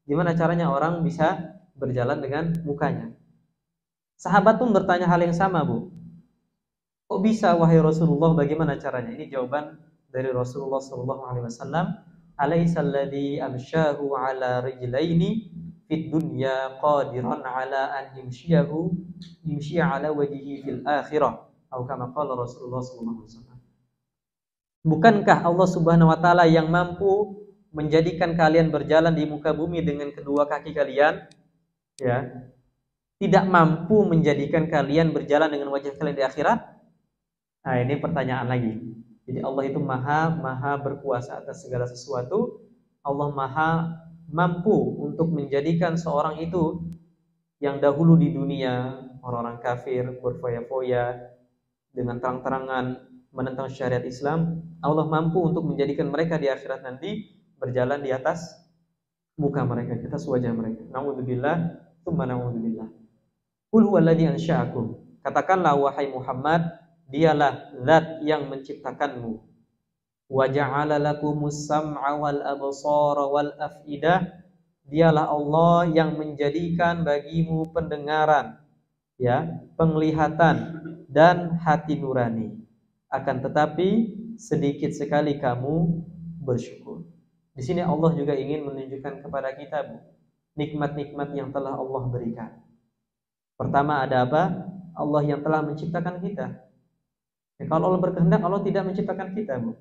Gimana caranya orang bisa berjalan dengan mukanya? Sahabat pun bertanya hal yang sama, Bu. Kok bisa, wahai Rasulullah, bagaimana caranya? Ini jawaban dari Rasulullah SAW. Alaihissalladzi amsyahu ala rijlaini fid dunya qadiran ala an yimshiya ala wajhihi fil akhirah, atau kama qala Rasulullah SAW. Bukankah Allah Subhanahu wa taala yang mampu menjadikan kalian berjalan di muka bumi dengan kedua kaki kalian, ya, tidak mampu menjadikan kalian berjalan dengan wajah kalian di akhirat? Nah, ini pertanyaan lagi. Jadi Allah itu maha berkuasa atas segala sesuatu. Allah maha mampu untuk menjadikan seorang itu yang dahulu di dunia orang-orang kafir berfoya-foya dengan terang-terangan menentang syariat Islam, Allah mampu untuk menjadikan mereka di akhirat nanti berjalan di atas muka mereka, di atas wajah mereka. Na'udzubillah, tsumma na'udzubillah. Qul huwallazi ansha'akum. Katakanlah wahai Muhammad, dialah zat yang menciptakanmu. Wa ja'ala lakumus sam'a wal absara wal afidah. Dialah Allah yang menjadikan bagimu pendengaran, ya, penglihatan dan hati nurani. Akan tetapi sedikit sekali kamu bersyukur. Di sini Allah juga ingin menunjukkan kepada kita, Bu, nikmat-nikmat yang telah Allah berikan. Pertama ada apa? Allah yang telah menciptakan kita. Ya, kalau Allah berkehendak, Allah tidak menciptakan kita, Bu.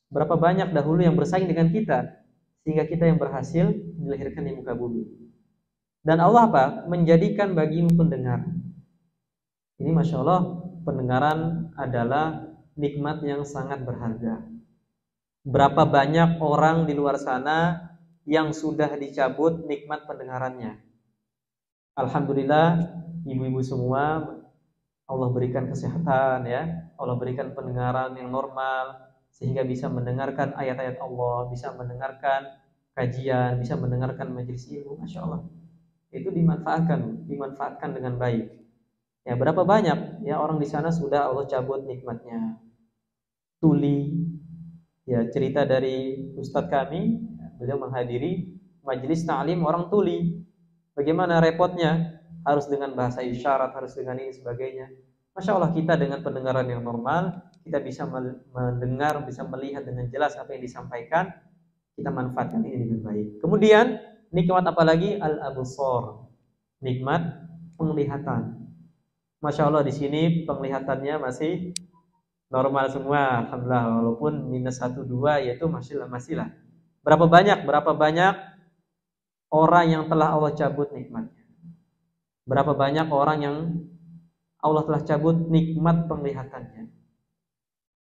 Berapa banyak dahulu yang bersaing dengan kita sehingga kita yang berhasil dilahirkan di muka bumi. Dan Allah apa? Menjadikan bagimu pendengar. Ini Masya Allah, pendengaran adalah nikmat yang sangat berharga. Berapa banyak orang di luar sana yang sudah dicabut nikmat pendengarannya. Alhamdulillah, ibu-ibu semua Allah berikan kesehatan, ya. Allah berikan pendengaran yang normal sehingga bisa mendengarkan ayat-ayat Allah, bisa mendengarkan kajian, bisa mendengarkan majelis ilmu. Masya Allah, itu dimanfaatkan dengan baik. Ya, berapa banyak, ya, orang di sana sudah Allah cabut nikmatnya. Tuli, Ya, cerita dari Ustadz kami, beliau menghadiri majelis ta'lim orang tuli. Bagaimana repotnya? Harus dengan bahasa isyarat, harus dengan ini sebagainya. Masya Allah, kita dengan pendengaran yang normal, kita bisa mendengar, bisa melihat dengan jelas apa yang disampaikan, kita manfaatkan ini dengan baik. Kemudian, nikmat apa lagi? Al-absar. Nikmat penglihatan. Masya Allah, di sini penglihatannya masih normal semua, alhamdulillah, walaupun minus 1 2 yaitu masih lah. Berapa banyak orang yang telah Allah cabut nikmatnya. Berapa banyak orang yang Allah telah cabut nikmat penglihatannya.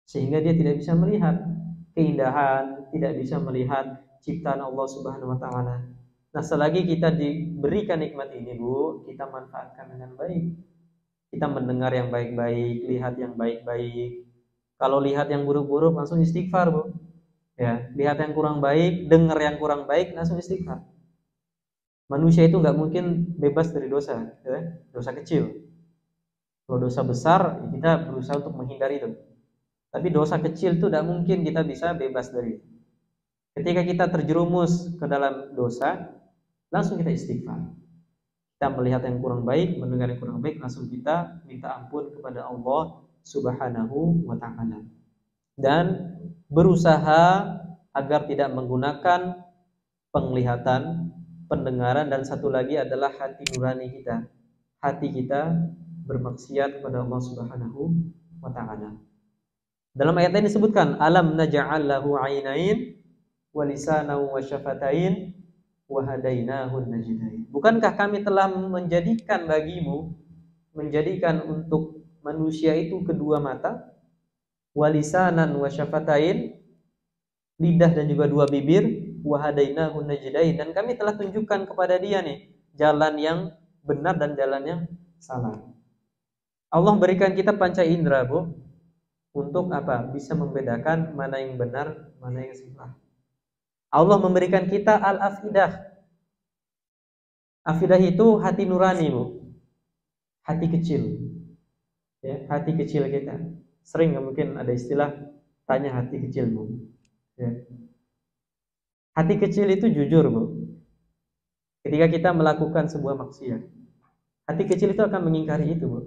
Sehingga dia tidak bisa melihat keindahan, tidak bisa melihat ciptaan Allah Subhanahu wa taala. Nah, selagi kita diberikan nikmat ini, Bu, kita manfaatkan dengan baik. Kita mendengar yang baik-baik, lihat yang baik-baik. Kalau lihat yang buruk-buruk langsung istighfar, Bu. Ya, lihat yang kurang baik, dengar yang kurang baik langsung istighfar. Manusia itu nggak mungkin bebas dari dosa, ya, dosa kecil. Kalau dosa besar, kita berusaha untuk menghindari itu. Tapi dosa kecil itu tidak mungkin kita bisa bebas dari itu. Ketika kita terjerumus ke dalam dosa, langsung kita istighfar. Kita melihat yang kurang baik, mendengar yang kurang baik, langsung kita minta ampun kepada Allah Subhanahu wa ta'ala. Dan berusaha agar tidak menggunakan penglihatan, pendengaran, dan satu lagi adalah hati nurani kita. Hati kita bermaksiat kepada Allah Subhanahu wa ta'ala. Dalam ayat ini disebutkan, alam naj'al lahu 'ainain wa lisanan wa syafatain wa hadainahu najdain. Bukankah kami telah menjadikan bagimu, menjadikan untuk manusia itu kedua mata, wa lisanan wa syafatain, lidah dan juga dua bibir, wa hadainahu najdain, dan kami telah tunjukkan kepada dia nih jalan yang benar dan jalan yang salah. Allah berikan kita panca indera, Bu, untuk apa? Bisa membedakan mana yang benar, mana yang salah. Allah memberikan kita al-afidah. Afidah itu hati nurani, Bu. Hati kecil. Ya, hati kecil kita. Sering mungkin ada istilah tanya hati kecil, Bu. Ya. Hati kecil itu jujur, Bu. Ketika kita melakukan sebuah maksiat, hati kecil itu akan mengingkari itu, Bu.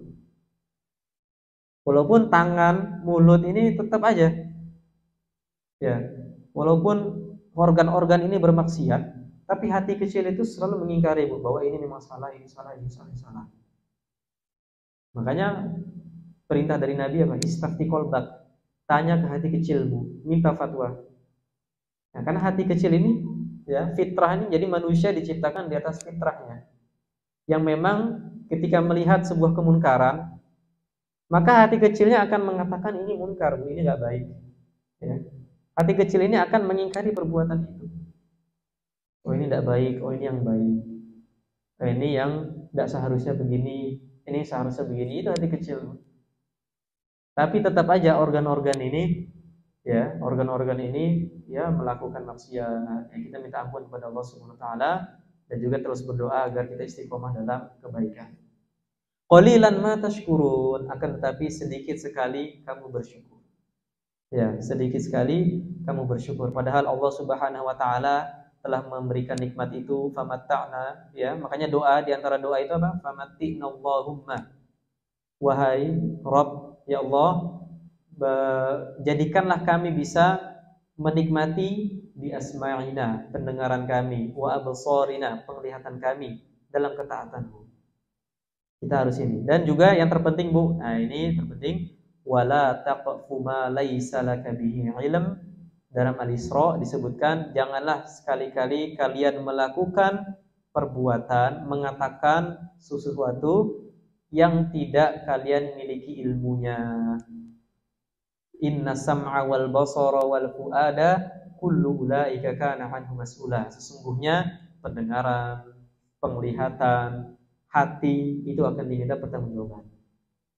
Walaupun tangan, mulut ini tetap aja. Ya. Walaupun organ-organ ini bermaksiat, tapi hati kecil itu selalu mengingkari, Bu, bahwa ini memang salah, ini salah, ini salah, ini salah. Makanya perintah dari Nabi apa? Istafti qalbak. Tanya ke hati kecilmu, minta fatwa. Nah, karena hati kecil ini, ya, fitrah ini, jadi manusia diciptakan di atas fitrahnya. Yang memang ketika melihat sebuah kemunkaran, maka hati kecilnya akan mengatakan ini munkar, ini nggak baik. Ya. Hati kecil ini akan mengingkari perbuatan itu. Oh, ini tidak baik, oh ini yang baik. Oh, ini yang tidak seharusnya begini, ini seharusnya begini. Itu hati kecil. Tapi tetap aja organ-organ ini, ya, organ-organ ini, ya, melakukan maksiat. Ya, kita minta ampun kepada Allah Subhanahu wa taala dan juga terus berdoa agar kita istiqomah dalam kebaikan. Qalilan ma tashkurun, akan tetapi sedikit sekali kamu bersyukur. Ya, sedikit sekali kamu bersyukur. Padahal Allah Subhanahu wa taala telah memberikan nikmat itu, famatta'na, ya. Makanya doa, di antara doa itu apa? Famatti'na Allahumma. Wahai Rabb, ya Allah, jadikanlah kami bisa menikmati bi asma'ina, pendengaran kami, wa absarina, penglihatan kami dalam ketaatan-Mu. Kita harus ini. Dan juga yang terpenting, Bu, nah ini terpenting, wala taqfu ma laisa laka bihi ilm. Dalam Al-Isra disebutkan, janganlah sekali-kali kalian melakukan perbuatan, mengatakan sesuatu yang tidak kalian miliki ilmunya. Inna sam'a wal basara wal fuada kullu ulaika kana anhu mas'ula. Sesungguhnya pendengaran, penglihatan, hati itu akan diminta pertanggungjawaban.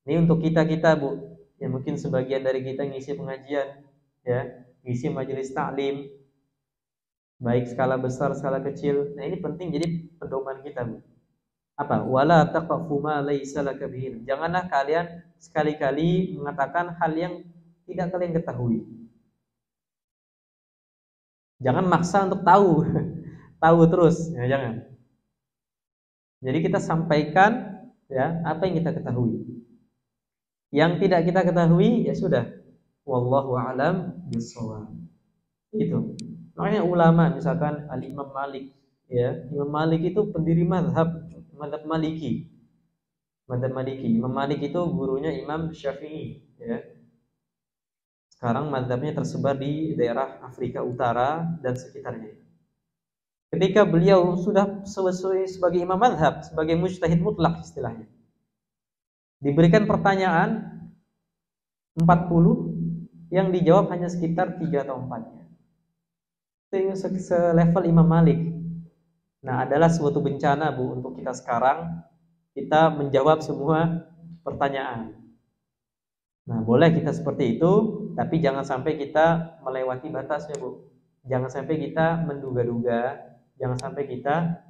Ini untuk kita-kita, Bu. Ya, mungkin sebagian dari kita ngisi pengajian, ya, ngisi majelis taklim, baik skala besar, skala kecil. Nah, ini penting jadi pedoman kita, Bu. Apa? Wala taqfu ma laisa laka bihi. Janganlah kalian sekali-kali mengatakan hal yang tidak kalian ketahui. Jangan maksa untuk tahu, tahu terus, ya, jangan. Jadi kita sampaikan ya apa yang kita ketahui. Yang tidak kita ketahui ya sudah. Wallahu a'lam bishawab. Itu. Makanya ulama misalkan Al-Imam Malik ya, Imam Malik itu pendiri mazhab Maliki. Mazhab Maliki. Imam Malik itu gurunya Imam Syafi'i ya. Sekarang mazhabnya tersebar di daerah Afrika Utara dan sekitarnya. Ketika beliau sudah selesai sebagai imam mazhab, sebagai mujtahid mutlak istilahnya, diberikan pertanyaan 40, yang dijawab hanya sekitar 3 atau 4-nya. Itu selevel Imam Malik. Nah, adalah suatu bencana Bu untuk kita sekarang, kita menjawab semua pertanyaan. Nah, boleh kita seperti itu, tapi jangan sampai kita melewati batasnya Bu. Jangan sampai kita menduga-duga, jangan sampai kita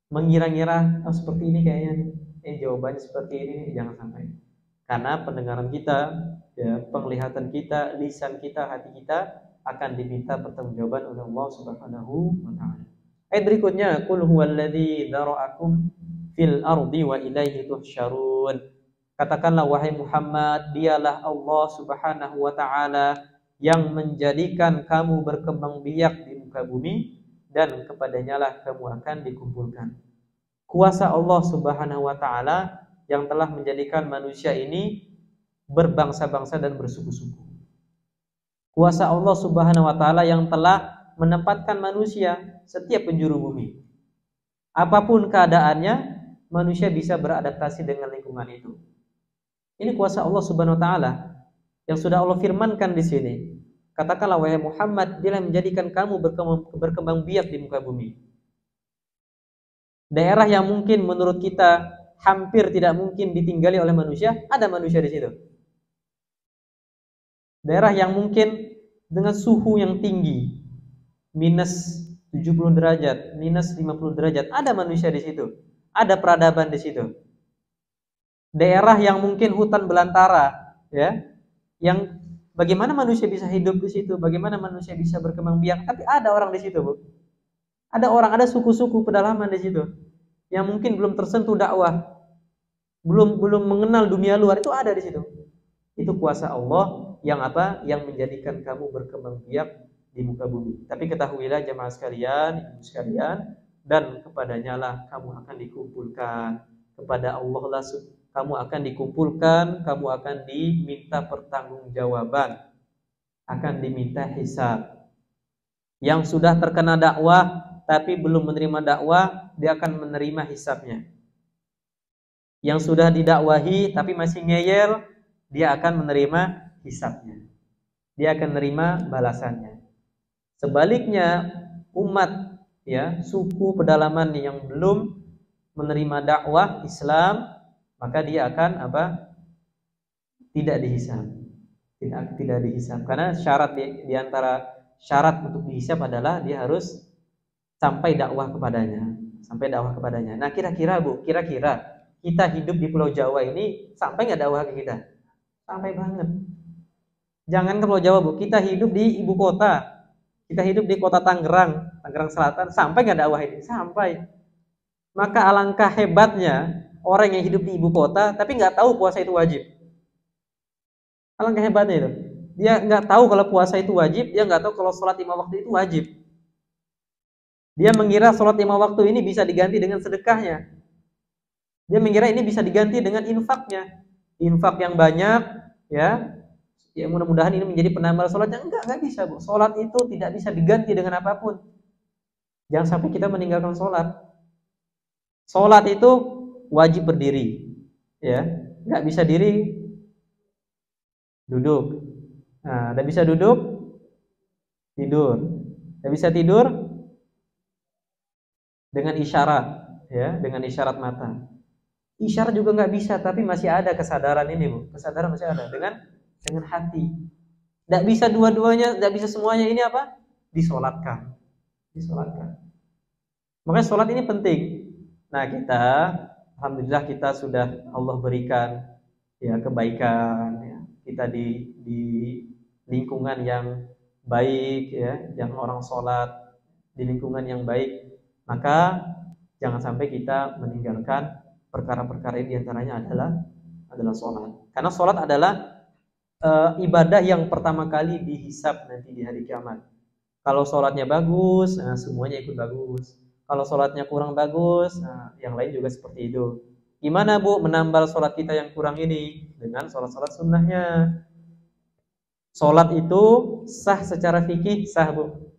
mengira-ngira, oh seperti ini kayaknya jawabannya seperti ini, jangan sampai. Karena pendengaran kita, ya, penglihatan kita, lisan kita, hati kita akan diminta pertanggungjawaban oleh Allah Subhanahu wa taala. Ayat berikutnya, qul huwallazi dzara'akum fil ardi wa ilaihi tuhsyarun. Katakanlah wahai Muhammad, dialah Allah Subhanahu wa taala yang menjadikan kamu berkembang biak di muka bumi, dan kepadanya lah kamu akan dikumpulkan. Kuasa Allah Subhanahu wa taala yang telah menjadikan manusia ini berbangsa-bangsa dan bersuku-suku. Kuasa Allah Subhanahu wa taala yang telah menempatkan manusia setiap penjuru bumi. Apapun keadaannya, manusia bisa beradaptasi dengan lingkungan itu. Ini kuasa Allah Subhanahu wa taala yang sudah Allah firmankan di sini. Katakanlah wahai Muhammad, Dia menjadikan kamu berkembang biak di muka bumi. Daerah yang mungkin menurut kita hampir tidak mungkin ditinggali oleh manusia, ada manusia di situ. Daerah yang mungkin dengan suhu yang tinggi, minus 70 derajat, minus 50 derajat, ada manusia di situ. Ada peradaban di situ. Daerah yang mungkin hutan belantara, ya, yang bagaimana manusia bisa hidup di situ? Bagaimana manusia bisa berkembang biak? Tapi ada orang di situ, Bu. Ada orang, ada suku-suku pedalaman di situ yang mungkin belum tersentuh dakwah, belum mengenal dunia luar, itu ada di situ. Itu kuasa Allah yang apa? Yang menjadikan kamu berkembang biak di muka bumi. Tapi ketahuilah jemaah sekalian, ibu sekalian, dan kepadanya lah kamu akan dikumpulkan. Kepada Allah lah kamu akan dikumpulkan, kamu akan diminta pertanggungjawaban, akan diminta hisab. Yang sudah terkena dakwah tapi belum menerima dakwah, dia akan menerima hisabnya. Yang sudah didakwahi tapi masih ngeyel, dia akan menerima hisabnya. Dia akan menerima balasannya. Sebaliknya, umat, ya, suku pedalaman yang belum menerima dakwah Islam, maka dia akan apa? Tidak dihisab. Tidak dihisab. Karena syarat di antara syarat untuk dihisab adalah dia harus sampai dakwah kepadanya. Sampai dakwah kepadanya. Nah, kira-kira Bu, kira-kira kita hidup di Pulau Jawa ini sampai nggak dakwah ke kita? Sampai banget. Jangan ke Pulau Jawa, Bu, kita hidup di ibu kota. Kita hidup di kota Tangerang, Tangerang Selatan, sampai nggak dakwah ini? Sampai. Maka alangkah hebatnya orang yang hidup di ibu kota tapi nggak tahu puasa itu wajib. Alangkah hebatnya itu. Dia nggak tahu kalau puasa itu wajib, dia nggak tahu kalau sholat 5 waktu itu wajib. Dia mengira sholat 5 waktu ini bisa diganti dengan sedekahnya. Dia mengira ini bisa diganti dengan infaknya. Infak yang banyak, ya. Ya mudah-mudahan ini menjadi penambal sholatnya. Enggak bisa, Bu. Sholat itu tidak bisa diganti dengan apapun. Jangan sampai kita meninggalkan sholat. Sholat itu wajib berdiri, ya. Nggak bisa diri, duduk. Nah, nggak bisa duduk, tidur. Nggak bisa tidur dengan isyarat, ya, dengan isyarat mata. Isyarat juga nggak bisa, tapi masih ada kesadaran ini, Bu. Kesadaran masih ada dengan hati. Nggak bisa dua-duanya, nggak bisa semuanya, ini apa? Disolatkan. Makanya sholat ini penting. Nah, kita alhamdulillah kita sudah Allah berikan, ya, kebaikan, ya. Kita di lingkungan yang baik ya, yang orang sholat di lingkungan yang baik, maka jangan sampai kita meninggalkan perkara-perkara ini. Diantaranya adalah sholat. Karena sholat adalah ibadah yang pertama kali dihisab nanti di hari kiamat. Kalau sholatnya bagus, nah semuanya ikut bagus. Kalau sholatnya kurang bagus, nah yang lain juga seperti itu. Gimana Bu menambal sholat kita yang kurang ini? Dengan sholat-sholat sunnahnya. Sholat itu sah secara fikih, sah Bu.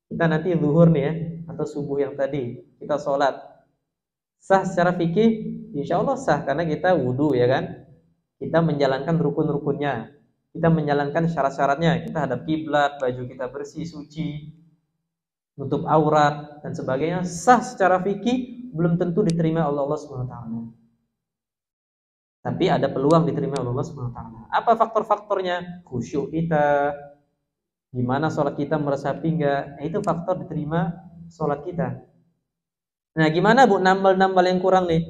Kita nanti zuhur nih ya, atau subuh yang tadi, kita sholat. Sah secara fikih, insya Allah sah. Karena kita wudu ya kan. Kita menjalankan rukun-rukunnya. Kita menjalankan syarat-syaratnya, kita hadap kiblat, baju kita bersih, suci, nutup aurat dan sebagainya, sah secara fikih, belum tentu diterima oleh Allah SWT. Tapi ada peluang diterima oleh Allah SWT. Apa faktor-faktornya? Khusyuk kita, gimana sholat kita meresapi enggak? Nah, itu faktor diterima sholat kita. Nah, gimana Bu nambal-nambal yang kurang nih?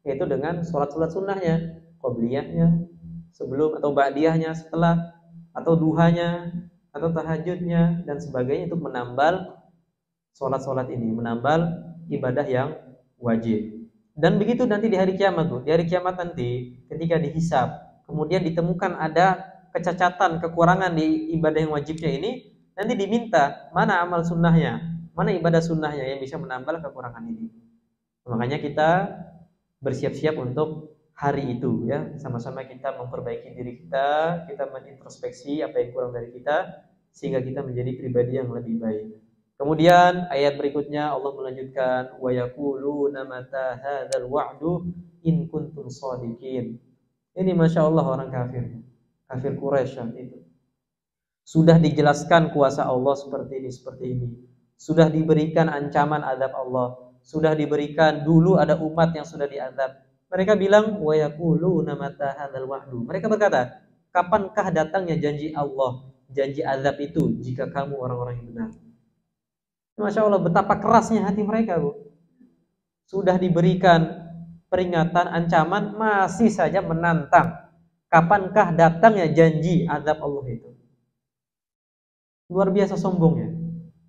Yaitu dengan sholat-sholat sunnahnya, qobliyahnya sebelum atau ba'diyahnya setelah, atau duhanya atau tahajudnya dan sebagainya, untuk menambal sholat-sholat ini, menambal ibadah yang wajib. Dan begitu nanti di hari kiamat Bu. Di hari kiamat nanti ketika dihisab, kemudian ditemukan ada kecacatan, kekurangan di ibadah yang wajibnya ini, nanti diminta mana amal sunnahnya, mana ibadah sunnahnya yang bisa menambal kekurangan ini. Makanya kita bersiap-siap untuk hari itu ya, sama-sama kita memperbaiki diri kita, kita menintrospeksi apa yang kurang dari kita sehingga kita menjadi pribadi yang lebih baik. Kemudian ayat berikutnya Allah melanjutkan, wa yaquluna mata hadzal wa'du in kuntum shadiqin. Ini Masya Allah orang kafir, kafir Quraisy itu. Sudah dijelaskan kuasa Allah seperti ini. Sudah diberikan ancaman azab Allah, sudah diberikan, dulu ada umat yang sudah diazab. Mereka bilang wa yaquluna mata hadzal wa'du. Mereka berkata, kapankah datangnya janji Allah, janji azab itu jika kamu orang-orang yang benar. Masya Allah, betapa kerasnya hati mereka Bu. Sudah diberikan peringatan, ancaman, masih saja menantang. Kapankah datangnya janji azab Allah itu? Luar biasa sombongnya.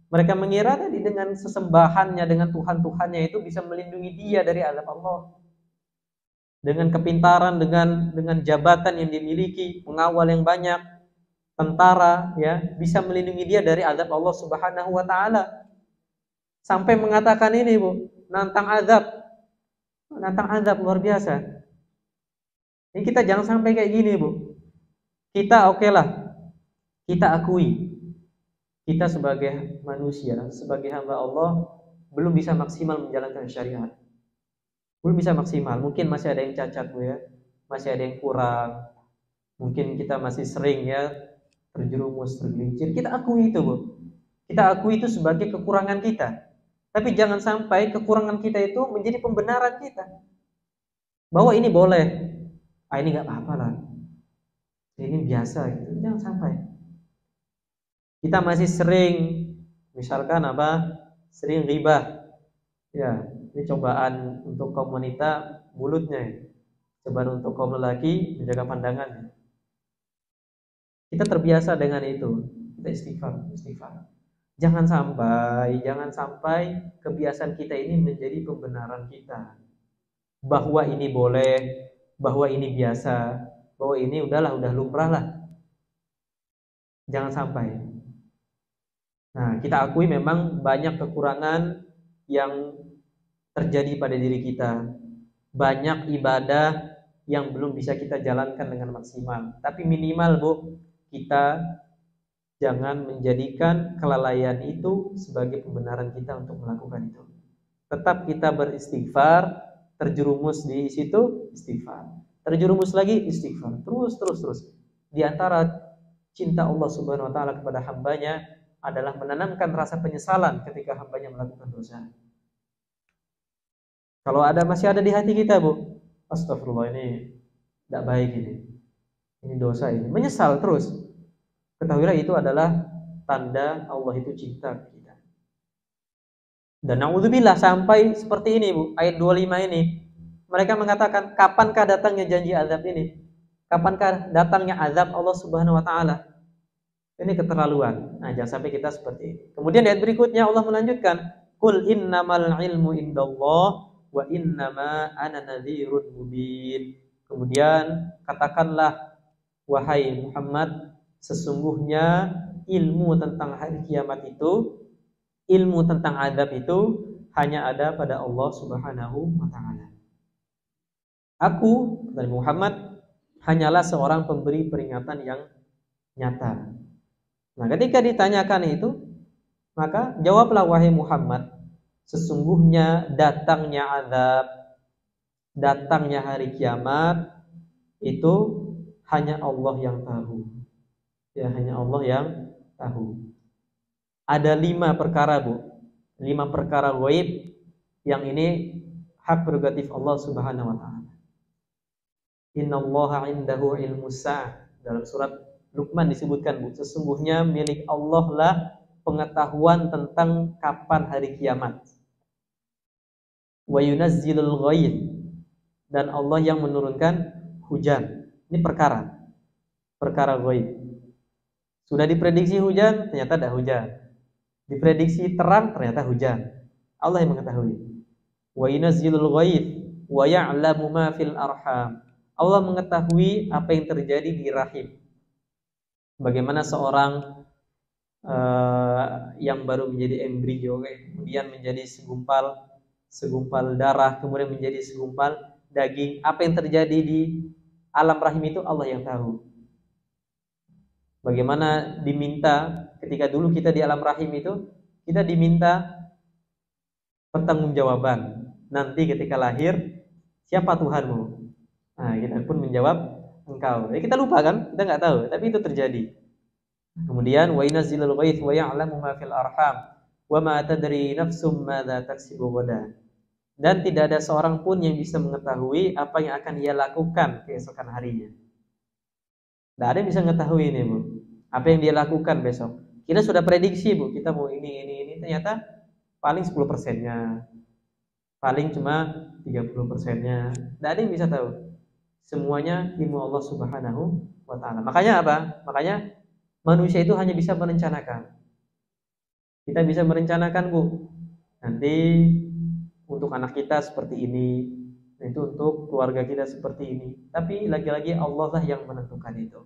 Mereka mengira tadi dengan sesembahannya, dengan Tuhan-Tuhannya itu bisa melindungi dia dari azab Allah. Dengan kepintaran, dengan jabatan yang dimiliki, pengawal yang banyak, tentara ya, bisa melindungi dia dari azab Allah Subhanahu wa taala. Sampai mengatakan ini Bu, nantang azab luar biasa. Ini kita jangan sampai kayak gini Bu. Kita oke lah, kita akui kita sebagai manusia, sebagai hamba Allah belum bisa maksimal menjalankan syariat. Belum bisa maksimal, mungkin masih ada yang cacat Bu ya, masih ada yang kurang. Mungkin kita masih sering ya terjerumus, tergelincir. Kita akui itu Bu. Kita akui itu sebagai kekurangan kita. Tapi jangan sampai kekurangan kita itu menjadi pembenaran kita. Bahwa ini boleh, ini nggak apa-apa lah, ini biasa gitu. Jangan sampai. Kita masih sering, misalkan sering ghibah. Ya, ini cobaan untuk kaum wanita mulutnya, cobaan untuk kaum lelaki menjaga pandangannya. Kita terbiasa dengan itu. Kita istighfar. Jangan sampai kebiasaan kita ini menjadi pembenaran kita. Bahwa ini boleh, bahwa ini biasa, bahwa ini udah lumrah lah. Jangan sampai. Nah, kita akui memang banyak kekurangan yang terjadi pada diri kita. Banyak ibadah yang belum bisa kita jalankan dengan maksimal. Tapi minimal Bu, kita jangan menjadikan kelalaian itu sebagai pembenaran kita untuk melakukan itu. Tetap kita beristighfar, terjerumus di situ istighfar. Terjerumus lagi istighfar. Terus. Di antara cinta Allah Subhanahu wa taala kepada hambanya adalah menanamkan rasa penyesalan ketika hambanya melakukan dosa. Kalau masih ada di hati kita Bu, astagfirullah, ini tidak baik ini dosa ini, menyesal terus. Ketahuilah itu adalah tanda Allah itu cinta kita. Dan na'udzubillah sampai seperti ini Bu, ayat 25 ini. Mereka mengatakan, kapankah datangnya janji azab ini? Kapankah datangnya azab Allah Subhanahu wa taala? Ini keterlaluan. Nah, jangan sampai kita seperti ini. Kemudian ayat berikutnya Allah melanjutkan, "Qul innamal ilmu indallah wa innama ana nadhirun mubin." Kemudian katakanlah, wahai Muhammad, sesungguhnya ilmu tentang hari kiamat itu, ilmu tentang adab itu hanya ada pada Allah Subhanahu wa taala. Aku, kata Muhammad, hanyalah seorang pemberi peringatan yang nyata. Nah, ketika ditanyakan itu, maka jawablah wahai Muhammad, sesungguhnya datangnya azab, datangnya hari kiamat itu hanya Allah yang tahu. Ya, hanya Allah yang tahu. Ada 5 perkara, Bu. 5 perkara gaib yang ini hak prerogatif Allah Subhanahu wa taala. Innallaha 'indahu ilmus sa'ah. Dalam surat Luqman disebutkan, Bu, sesungguhnya milik Allah lah pengetahuan tentang kapan hari kiamat. Wa yunazzilul ghaith, dan Allah yang menurunkan hujan. Ini perkara ghaib. Sudah diprediksi hujan, ternyata tidak hujan. Diprediksi terang, ternyata hujan. Allah yang mengetahui. Wa yunazzilul ghaith wa ya'lamu ma fil arham. Allah mengetahui apa yang terjadi di rahim. Bagaimana seorang yang baru menjadi embrio, kemudian menjadi segumpal darah, kemudian menjadi segumpal daging. Apa yang terjadi di alam rahim itu Allah yang tahu. Bagaimana diminta ketika dulu kita di alam rahim itu, kita diminta pertanggungjawaban. Nanti ketika lahir, siapa Tuhanmu? Nah, kita pun menjawab Engkau. Ya, kita lupa kan? Kita nggak tahu, tapi itu terjadi. Kemudian wa yunazzilul ghaith wa ya'lamu ma fil arham wa ma tadri nafsum madza taksibu ghadan. Dan tidak ada seorang pun yang bisa mengetahui apa yang akan ia lakukan keesokan harinya. Tidak ada yang bisa mengetahui ini, Bu. Apa yang dia lakukan besok. Kita sudah prediksi, Bu, kita mau ini, ternyata paling 10%-nya. Paling cuma 30%-nya. Tidak ada yang bisa tahu. Semuanya ilmu Allah Subhanahu wa taala. Makanya apa? Makanya manusia itu hanya bisa merencanakan. Kita bisa merencanakan, Bu. Nanti untuk anak kita seperti ini, itu untuk keluarga kita seperti ini. Tapi lagi-lagi Allah lah yang menentukan itu.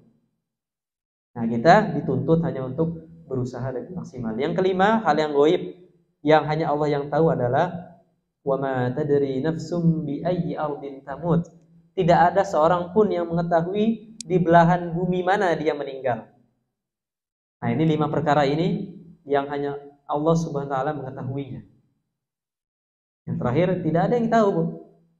Nah, kita dituntut hanya untuk berusaha dengan maksimal. Yang kelima, hal yang gaib yang hanya Allah yang tahu adalah wa ma tadri nafsum bi ayyi ardin tamut. Tidak ada seorang pun yang mengetahui di belahan bumi mana dia meninggal. Nah, ini 5 perkara ini yang hanya Allah Subhanahu wa taala mengetahuinya. Yang terakhir, tidak ada yang tahu, Bu.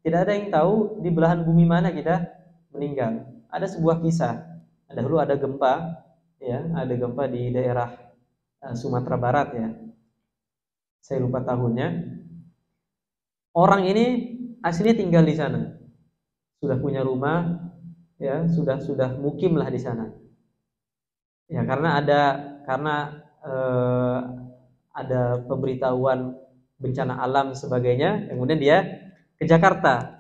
Tidak ada yang tahu di belahan bumi mana kita meninggal. Ada sebuah kisah. Dahulu ada gempa, ya, ada gempa di daerah Sumatera Barat, ya. Saya lupa tahunnya. Orang ini aslinya tinggal di sana. Sudah punya rumah, ya, sudah mukim lah di sana. Ya, karena ada pemberitahuan bencana alam sebagainya, kemudian dia ke Jakarta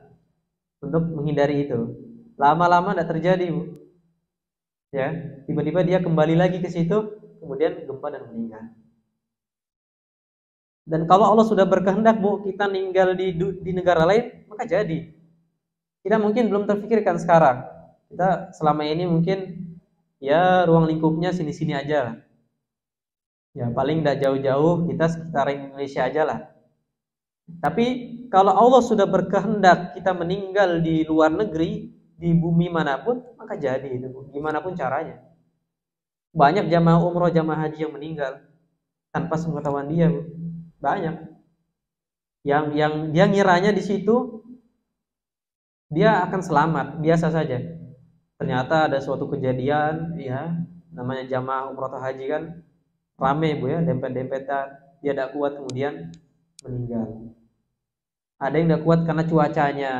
untuk menghindari itu. Lama-lama tidak terjadi, Bu. Ya, tiba-tiba dia kembali lagi ke situ, kemudian gempa dan meninggal. Dan kalau Allah sudah berkehendak, Bu, kita meninggal di negara lain, maka jadi. Kita mungkin belum terpikirkan sekarang. Kita selama ini mungkin ya ruang lingkupnya sini-sini aja lah. Ya paling tidak jauh-jauh, kita sekitar Indonesia aja lah. Tapi kalau Allah sudah berkehendak kita meninggal di luar negeri, di bumi manapun, maka jadi itu, Bu. Gimana pun caranya. Banyak jamaah umroh, jamaah haji yang meninggal tanpa sepengetahuan dia, Bu. Banyak. Yang dia ngiranya di situ dia akan selamat, biasa saja. Ternyata ada suatu kejadian, ya, namanya jamaah umroh atau haji kan rame, Bu, ya, dempet-dempetan. Dia tidak kuat kemudian meninggal. Ada yang tidak kuat karena cuacanya,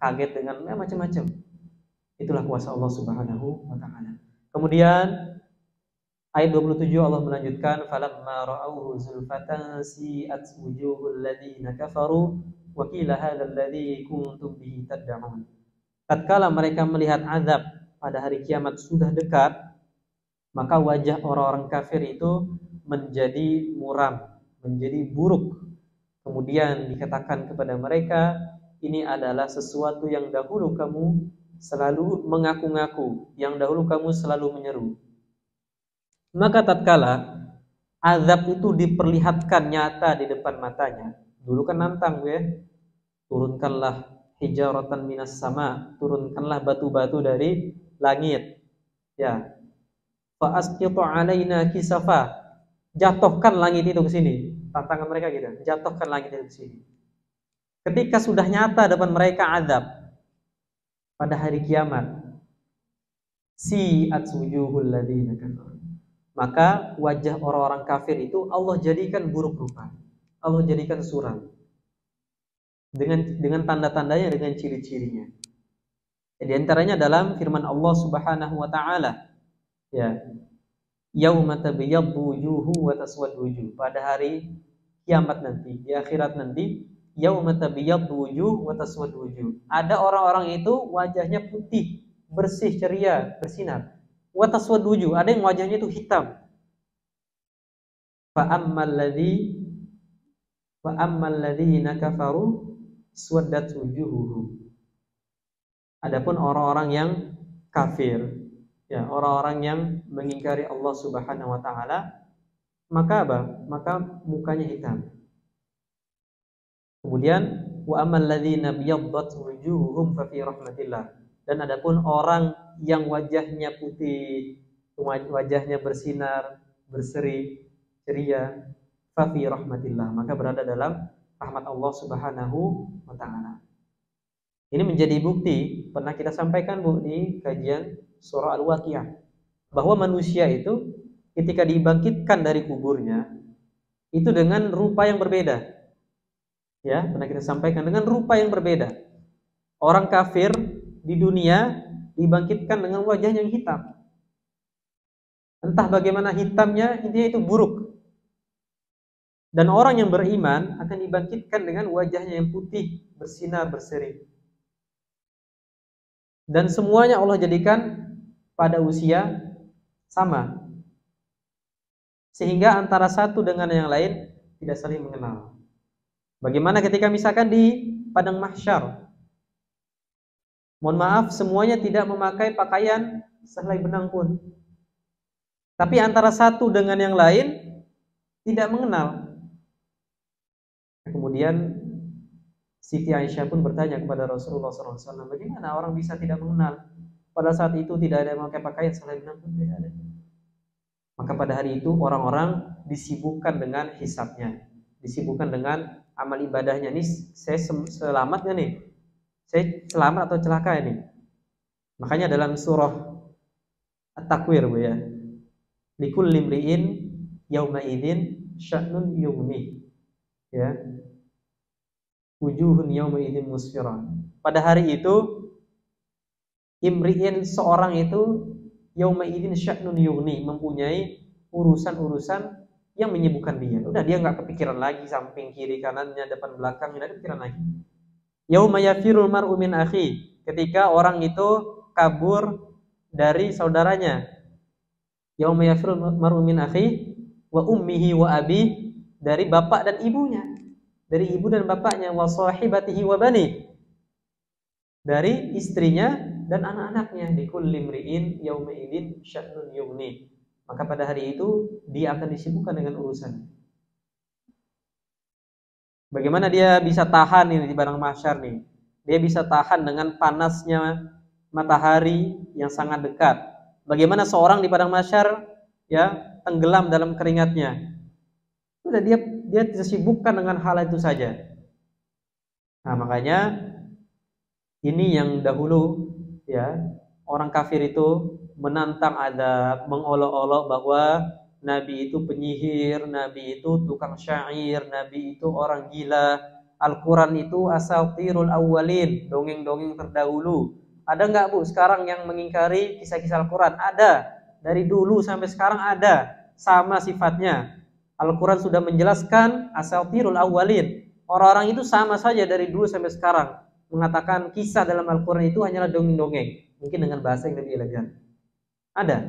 kaget dengan macam-macam. Itulah kuasa Allah Subhanahu wa taala. Kemudian ayat 27 Allah melanjutkan, falamma ra'awhu zulfatan si'at wujuhul ladzina kafaru wa qila hadzal ladzi kuntum bihi tad'un. Tatkala mereka melihat azab pada hari kiamat sudah dekat, maka wajah orang-orang kafir itu menjadi muram, menjadi buruk. Kemudian dikatakan kepada mereka, ini adalah sesuatu yang dahulu kamu selalu mengaku-ngaku, yang dahulu kamu selalu menyeru. Maka tatkala azab itu diperlihatkan nyata di depan matanya, dulu kan nantang ya, turunkanlah hijaratan minas sama, turunkanlah batu-batu dari langit. Ya. Fa asqitu alaina kisafa, jatuhkan langit itu ke sini. Tantangan mereka gitu, jatuhkan langit itu ke sini. Ketika sudah nyata depan mereka azab pada hari kiamat, si'at wujuhul ladzina kafaru, maka wajah orang-orang kafir itu Allah jadikan buruk rupa, Allah jadikan suram dengan tanda-tandanya, dengan ciri-cirinya. Di antaranya dalam firman Allah Subhanahu wa taala, ya, yauma tabyaddu wujuhu wa taswaddu wujuh, pada hari kiamat nanti, di akhirat nanti, yauma tabyaddu wujuh wa taswaddu wujuh, ada orang-orang itu wajahnya putih, bersih, ceria, bersinar. Wa taswaddu wujuh, ada yang wajahnya itu hitam. Fa ammal ladzina kafaru swaddat wujuhuhum, adapun orang-orang yang kafir, ya, orang-orang yang mengingkari Allah Subhanahu wa taala, maka apa? Maka mukanya hitam. Kemudian wa ammal ladzina biyaddat wujuhuhum fa fi rahmatillah, dan adapun orang yang wajahnya putih, wajahnya bersinar, berseri, ceria, fa fi rahmatillah, maka berada dalam rahmat Allah Subhanahu wa taala. Ini menjadi bukti, pernah kita sampaikan Bu di kajian surah Al-Waqiah, bahwa manusia itu ketika dibangkitkan dari kuburnya itu dengan rupa yang berbeda. Ya, pernah kita sampaikan dengan rupa yang berbeda. Orang kafir di dunia dibangkitkan dengan wajah yang hitam. Entah bagaimana hitamnya, intinya itu buruk. Dan orang yang beriman akan dibangkitkan dengan wajahnya yang putih, bersinar, berseri. Dan semuanya Allah jadikan pada usia sama, sehingga antara satu dengan yang lain tidak saling mengenal. Bagaimana ketika misalkan di padang mahsyar, mohon maaf, semuanya tidak memakai pakaian sehelai benang pun, tapi antara satu dengan yang lain tidak mengenal. Kemudian Siti Aisyah pun bertanya kepada Rasulullah SAW, bagaimana orang bisa tidak mengenal? Pada saat itu tidak ada yang memakai pakaian selain benang pun tidak ada. Maka pada hari itu orang-orang disibukkan dengan hisabnya, disibukkan dengan amal ibadahnya. Nih, saya selamat nggak nih? Saya selamat atau celaka ini? Makanya dalam surah At-Takwir, Bu ya, likulli imri'in yauma idzin sya'nun yughni, ya, wujuhun yauma idzin musfirah. Pada hari itu imri'in, seorang itu, yauma idzin sya'nun yughni, mempunyai urusan-urusan yang menyibukkan dia. Udah, dia nggak kepikiran lagi samping kiri kanannya, depan belakangnya, nggak kepikiran lagi. Yauma yafirul mar'u min akhi, ketika orang itu kabur dari saudaranya. Yauma yafirul mar'u min akhi wa ummihi wa abi, dari bapak dan ibunya, dari ibu dan bapaknya, wa sahibatihi wa bani, dari istrinya dan anak-anaknya. Likulli imri'in yauma idzin sya'nun yughni, maka pada hari itu dia akan disibukkan dengan urusan. Bagaimana dia bisa tahan ini di padang mahsyar nih? Dia bisa tahan dengan panasnya matahari yang sangat dekat. Bagaimana seorang di padang mahsyar, ya, tenggelam dalam keringatnya? Sudah, dia disibukkan dengan hal itu saja. Nah, makanya ini yang dahulu, ya, orang kafir itu menantang adab, mengolok-olok bahwa Nabi itu penyihir, Nabi itu tukang syair, Nabi itu orang gila, Al-Quran itu asatirul awwalin, dongeng-dongeng terdahulu. Ada nggak Bu sekarang yang mengingkari kisah-kisah Al-Quran? Ada, dari dulu sampai sekarang ada, sama sifatnya. Al-Quran sudah menjelaskan asatirul awwalin, orang-orang itu sama saja dari dulu sampai sekarang, mengatakan kisah dalam Al-Quran itu hanyalah dongeng-dongeng, mungkin dengan bahasa yang lebih elegan. Ada.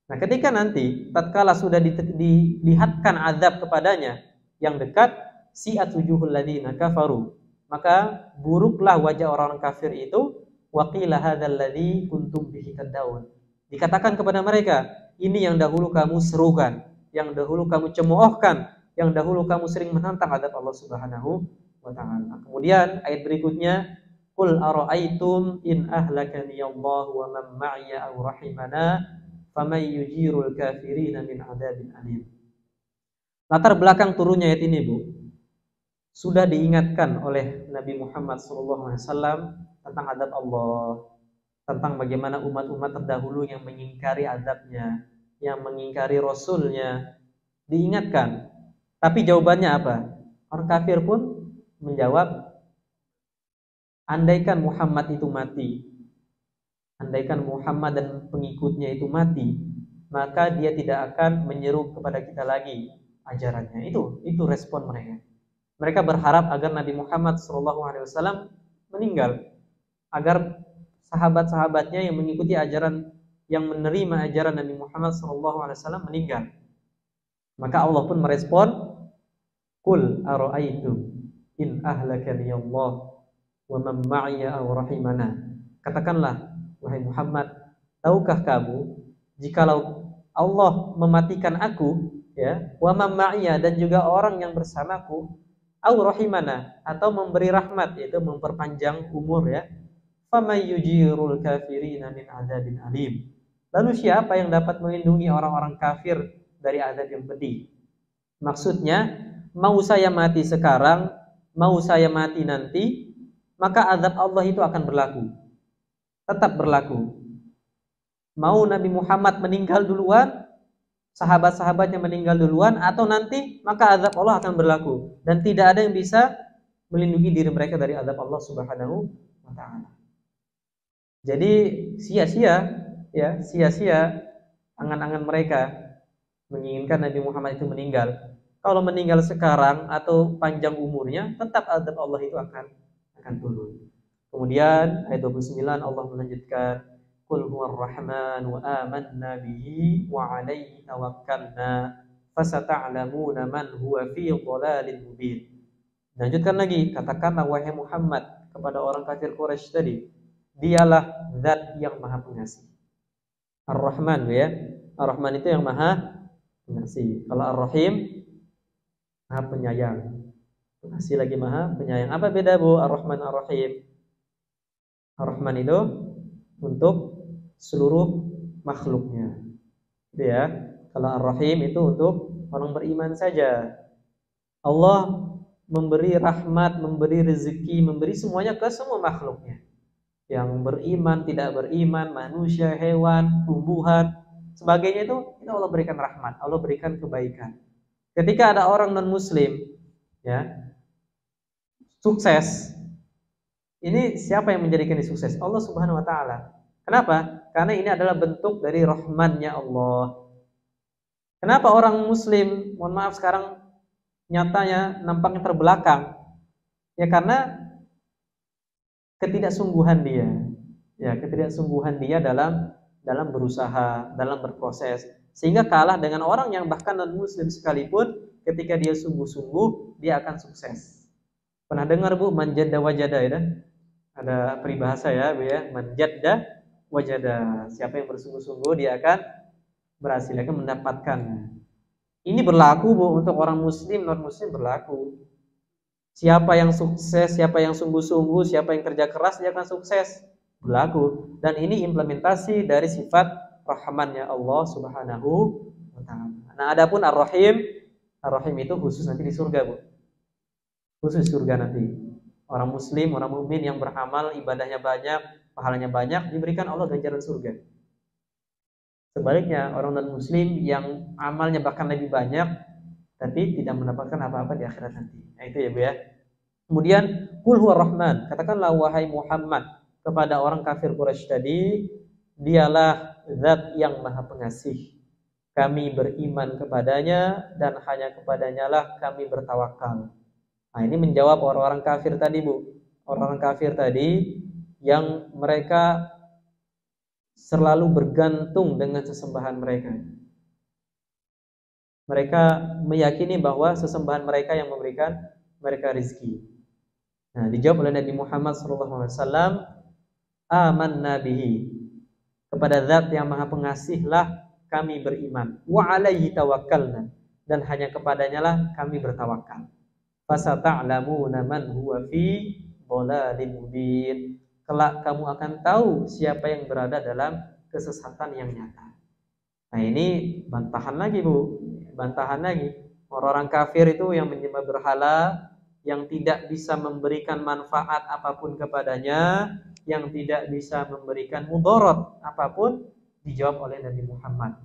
Nah, ketika nanti tatkala sudah dilihatkan azab kepadanya yang dekat, si'at wujuhul ladzina kafaru, maka buruklah wajah orang kafir itu, wa qila hadzal ladzi kuntum bihi tad'un. Dikatakan kepada mereka, ini yang dahulu kamu serukan, yang dahulu kamu cemoohkan, yang dahulu kamu sering menantang azab Allah Subhanahu wa taala. Kemudian ayat berikutnya, qul ara'aitum in ahlakani Allah wa man ma'iya aw rahimana faman yujirul kafirina min adzabin alim. Latar belakang turunnya ayat ini, Bu, sudah diingatkan oleh Nabi Muhammad SAW tentang azab Allah, tentang bagaimana umat-umat terdahulu yang mengingkari azabnya, yang mengingkari Rasulnya, diingatkan. Tapi jawabannya apa? Orang kafir pun menjawab, andaikan Muhammad itu mati, andaikan Muhammad dan pengikutnya itu mati, maka dia tidak akan menyeru kepada kita lagi ajarannya. Itu respon mereka. Mereka berharap agar Nabi Muhammad SAW meninggal, agar sahabat-sahabatnya yang mengikuti ajaran, yang menerima ajaran Nabi Muhammad SAW meninggal. Maka Allah pun merespon, qul ara'aitum in ahlakani Allah wa man ma'iya aw rahimana. Katakanlah, wahai Muhammad, tahukah kamu jikalau Allah mematikan aku, ya, wa man ma'iya, dan juga orang yang bersamaku, aw rahimana, atau memberi rahmat, yaitu memperpanjang umur, ya, famay yujirul kafirina min adzabin alim. Lalu siapa yang dapat melindungi orang-orang kafir dari azab yang pedih? Maksudnya, mau saya mati sekarang, mau saya mati nanti, maka azab Allah itu akan berlaku, tetap berlaku. Mau Nabi Muhammad meninggal duluan, sahabat-sahabatnya meninggal duluan, atau nanti, maka azab Allah akan berlaku, dan tidak ada yang bisa melindungi diri mereka dari azab Allah Subhanahu wa taala. Jadi sia-sia angan-angan mereka menginginkan Nabi Muhammad itu meninggal. Kalau meninggal sekarang atau panjang umurnya, tetap azab Allah itu akan turun. Kemudian ayat 29 Allah melanjutkan, qul huwar rahman wa amanna bihi wa 'alaihi tawakkalna fasata'lamuna man huwa fi dhalalin mubin. Lanjutkan lagi, katakanlah wahai Muhammad kepada orang kafir Quraisy tadi, dialah zat yang maha pengasih. Ar-Rahman, ya. Ar-Rahman itu yang maha pengasih. Kalau Ar-Rahim, maha penyayang. Pengasih lagi maha penyayang. Apa beda, Bu, Ar-Rahman Ar-Rahim? Ar-Rahman itu untuk seluruh makhluknya, gitu ya. Kalau Ar-Rahim itu untuk orang beriman saja. Allah memberi rahmat, memberi rezeki, memberi semuanya ke semua makhluknya. Yang beriman, tidak beriman, manusia, hewan, tumbuhan, sebagainya, itu Allah berikan rahmat, Allah berikan kebaikan. Ketika ada orang non-muslim, ya, sukses, ini siapa yang menjadikan dia sukses? Allah Subhanahu wa taala. Kenapa? Karena ini adalah bentuk dari rahmannya Allah. Kenapa orang muslim, mohon maaf, sekarang nyatanya nampaknya terbelakang? Ya karena ketidaksungguhan dia. Ya, ketidaksungguhan dia dalam berusaha, dalam berproses, sehingga kalah dengan orang yang bahkan non-muslim sekalipun, ketika dia sungguh-sungguh, dia akan sukses. Pernah dengar, Bu, manjadda wajada, ya? Ada peribahasa, ya, Bu, ya, manjadda wajada. Siapa yang bersungguh-sungguh, dia akan berhasil, akan mendapatkannya. Ini berlaku, Bu, untuk orang muslim, non-muslim berlaku. Siapa yang sukses, siapa yang sungguh-sungguh, siapa yang kerja keras, dia akan sukses. Berlaku. Dan ini implementasi dari sifat rahmannya Allah Subhanahu wa ta'ala. Nah, adapun Ar-Rahim, Ar-Rahim itu khusus nanti di surga, Bu. Khusus surga nanti. Orang muslim, orang mukmin yang beramal, ibadahnya banyak, pahalanya banyak, diberikan Allah ganjaran surga. Sebaliknya, orang non-muslim yang amalnya bahkan lebih banyak, tapi tidak mendapatkan apa-apa di akhirat nanti. Nah, itu ya, Bu, ya. Kemudian, qul huwar rahman, katakanlah wahai Muhammad kepada orang kafir Quraisy tadi, dialah zat yang maha pengasih. Kami beriman kepadanya dan hanya kepadanya lah kami bertawakal. Nah, ini menjawab orang-orang kafir tadi, Bu. Orang-orang kafir tadi yang mereka selalu bergantung dengan sesembahan mereka. Mereka meyakini bahwa sesembahan mereka yang memberikan mereka rizki. Nah, dijawab oleh Nabi Muhammad SAW, amanna bihi, kepada zat yang maha pengasihlah kami beriman, wa alaihi tawakkalna, dan hanya kepadanya lah kami bertawakal. Fasata'lamuna man huwa fi dhalalin mubin, kelak kamu akan tahu siapa yang berada dalam kesesatan yang nyata. Nah, ini bantahan lagi, Bu. Bantahan lagi. Orang-orang kafir itu yang menyembah berhala, yang tidak bisa memberikan manfaat apapun kepadanya, yang tidak bisa memberikan mudarat apapun, dijawab oleh Nabi Muhammad.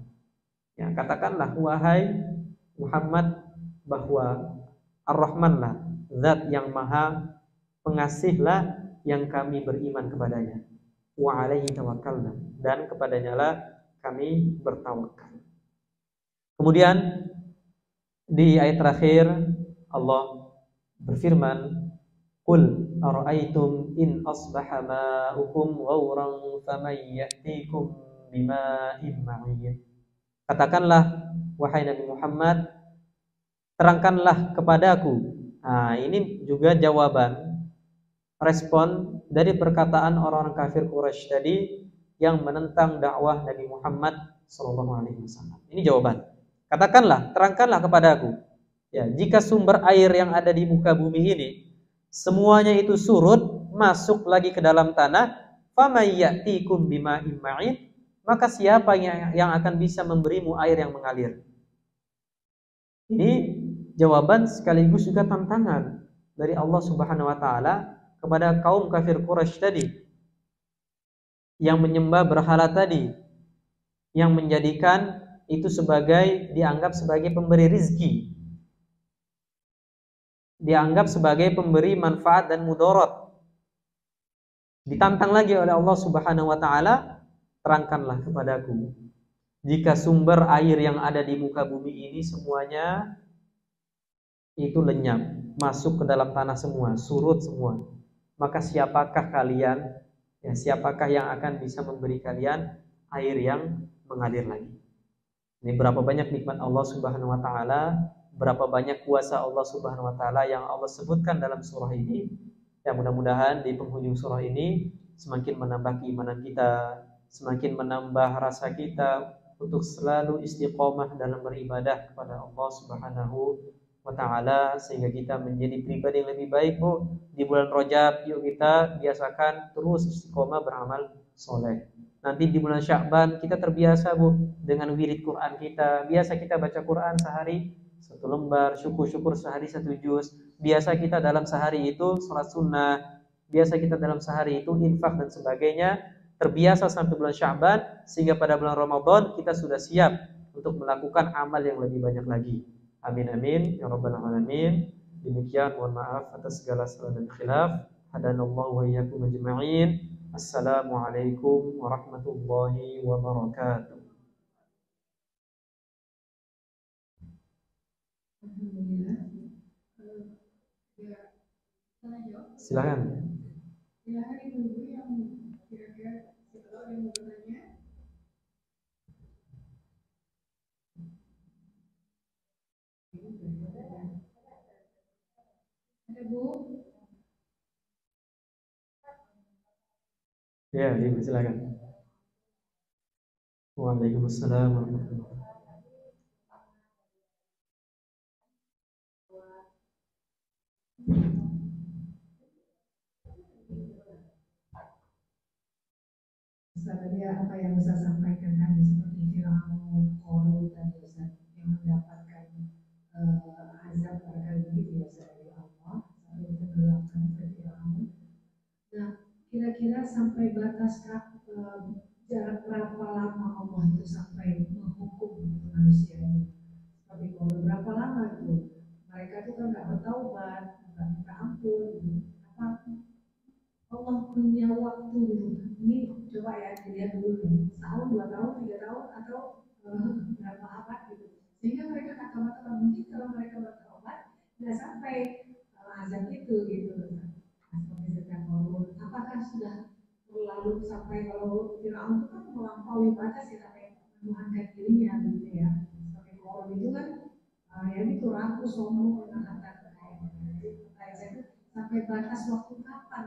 Ya, katakanlah wahai Muhammad bahwa Ar-Rahmanlah, zat yang maha pengasihlah yang kami beriman kepadanya. Wa alaihi tawakkalna, dan kepadanya lah kami bertawakal. Kemudian di ayat terakhir Allah berfirman, qul ara'aytum in asbaha ma'ukum ghauran faman ya'tikum bima'in ma'in. Katakanlah wahai Nabi Muhammad, terangkanlah kepadaku. Nah, ini juga jawaban respon dari perkataan orang-orang kafir Quraisy tadi yang menentang dakwah Nabi Muhammad SAW. Ini jawaban. Katakanlah, terangkanlah kepadaku. Ya, jika sumber air yang ada di muka bumi ini semuanya itu surut, masuk lagi ke dalam tanah, famay ya'tikum bima'in ma'in, maka siapa yang akan bisa memberimu air yang mengalir? Ini jawaban sekaligus juga tantangan dari Allah Subhanahu wa taala kepada kaum kafir Quraisy tadi yang menyembah berhala tadi, yang menjadikan itu dianggap sebagai pemberi rizki, dianggap sebagai pemberi manfaat dan mudarat. Ditantang lagi oleh Allah Subhanahu wa taala, terangkanlah kepadaku, jika sumber air yang ada di muka bumi ini semuanya itu lenyap, masuk ke dalam tanah semua, surut semua, maka siapakah kalian, ya, siapakah yang akan bisa memberi kalian air yang mengalir lagi? Ini berapa banyak nikmat Allah Subhanahu wa taala, berapa banyak kuasa Allah Subhanahu wa taala yang Allah sebutkan dalam surah ini. Ya, mudah-mudahan di penghujung surah ini semakin menambah keimanan kita, semakin menambah rasa kita untuk selalu istiqomah dalam beribadah kepada Allah Subhanahu wa taala, sehingga kita menjadi pribadi yang lebih baik, Bu. Di bulan Rajab yuk kita biasakan terus istiqomah beramal soleh. Nanti di bulan Sya'ban kita terbiasa, Bu, dengan wirid Quran kita. Biasa kita baca Quran sehari 1 lembar, syukur-syukur sehari 1 juz. Biasa kita dalam sehari itu sholat sunnah. Biasa kita dalam sehari itu infak dan sebagainya. Terbiasa sampai bulan Sya'ban, sehingga pada bulan Ramadan kita sudah siap untuk melakukan amal yang lebih banyak lagi. Amin amin ya rabbal alamin. Demikian, mohon maaf atas segala salah dan khilaf. Hadanallahu wa iyyakum ajma'in. Assalamualaikum warahmatullahi wabarakatuh. Silakan. Silakan ibu-ibu yang kira-kira ada yang mau bertanya. Ada, Bu? Ya, ibu silakan. Waalaikumsalam warahmatullahi wabarakatuh. Tadi apa yang Ustaz sampaikan tadi seperti Firaun, Qarun dan Ustaz yang mendapatkan azab barangkali begitu ya dari Allah sampai tenggelamkan seperti Firaun. Nah, kira-kira sampai batas jarak berapa lama Allah itu sampai menghukum manusia ini? Seperti berapa lama itu? Mereka itu kan nggak bertaubat, nggak minta ampun, apa? Allah punya waktu gitu. Ini coba ya dilihat dulu nih, setahun, 2 tahun, 3 tahun, atau berapa abad gitu. Sehingga mereka kata mata mungkin kalau mereka bertobat nggak sampai azab itu gitu. Seperti sedang Korun, apakah sudah lalu sampai kalau Firaun itu kan melampaui batas ya sampai menuhankan dirinya gitu ya. Sebagai orang itu kan ya itu ragu sombong dengan harta kekayaan. Jadi kayak saya itu sampai batas waktu kapan?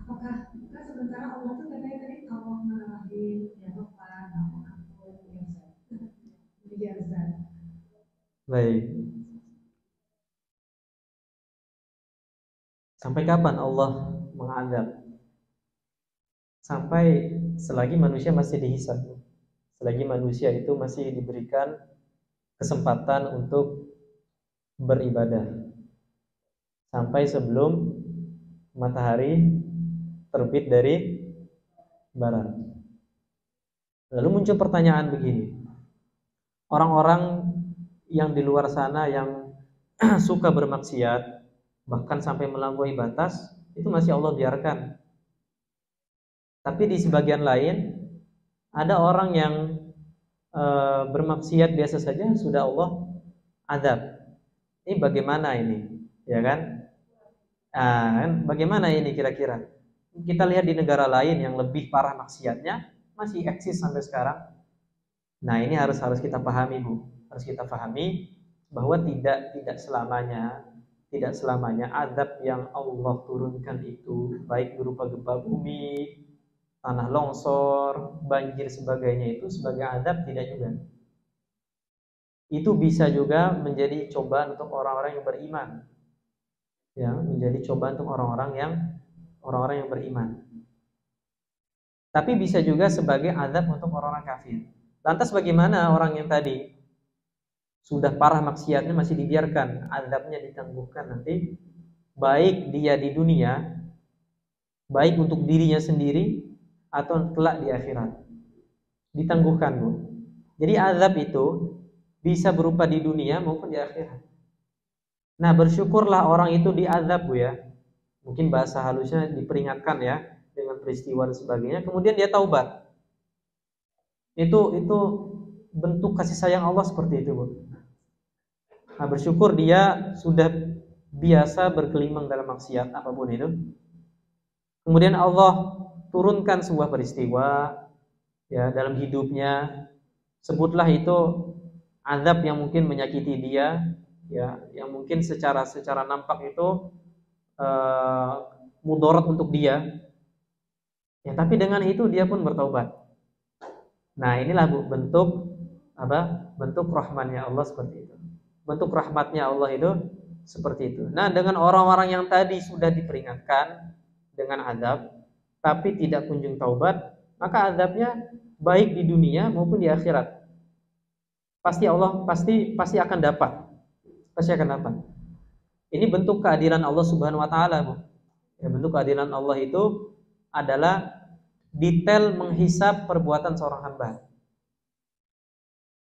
Apakah kan sementara Allah itu katanya tadi Allah Rahim, ya Bapak, Ampun, ya Zat. Baik. Sampai kapan Allah mengadab? Sampai selagi manusia masih dihisab. Selagi manusia itu masih diberikan kesempatan untuk beribadah. Sampai sebelum matahari terbit dari barat. Lalu muncul pertanyaan begini. Orang-orang yang di luar sana yang suka bermaksiat, bahkan sampai melampaui batas, itu masih Allah biarkan. Tapi di sebagian lain ada orang yang bermaksiat biasa saja sudah Allah azab. Ini bagaimana ini? Ya kan? Bagaimana ini kira-kira? Kita lihat di negara lain yang lebih parah maksiatnya masih eksis sampai sekarang. Nah, ini harus kita pahami, Bu. Harus kita pahami bahwa tidak selamanya azab yang Allah turunkan itu baik berupa gempa bumi, tanah longsor, banjir sebagainya itu sebagai azab, tidak juga. Itu bisa juga menjadi cobaan untuk orang-orang yang beriman. Ya, menjadi cobaan untuk orang-orang yang beriman. Tapi bisa juga sebagai azab untuk orang-orang kafir. Lantas bagaimana orang yang tadi sudah parah maksiatnya masih dibiarkan azabnya ditangguhkan nanti, baik dia di dunia, baik untuk dirinya sendiri atau kelak di akhirat. Ditangguhkan, Bu. Jadi azab itu bisa berupa di dunia maupun di akhirat. Nah, bersyukurlah orang itu diazab, Bu ya. Mungkin bahasa halusnya diperingatkan ya dengan peristiwa dan sebagainya, kemudian dia taubat. Itu bentuk kasih sayang Allah seperti itu, Bu. Nah, bersyukur dia sudah biasa bergelimang dalam maksiat apapun itu. Kemudian Allah turunkan sebuah peristiwa ya dalam hidupnya. Sebutlah itu azab yang mungkin menyakiti dia, ya, yang mungkin secara nampak itu mudarat untuk dia. Ya, tapi dengan itu dia pun bertaubat. Nah, inilah, Bu, bentuk rahmannya Allah seperti itu. Bentuk rahmatnya Allah itu seperti itu. Nah, dengan orang-orang yang tadi sudah diperingatkan dengan azab tapi tidak kunjung taubat, maka azabnya baik di dunia maupun di akhirat. Pasti akan dapat. Pasti akan dapat. Ini bentuk keadilan Allah Subhanahu wa taala, Bu. Ya, bentuk keadilan Allah itu adalah detail menghisab perbuatan seorang hamba.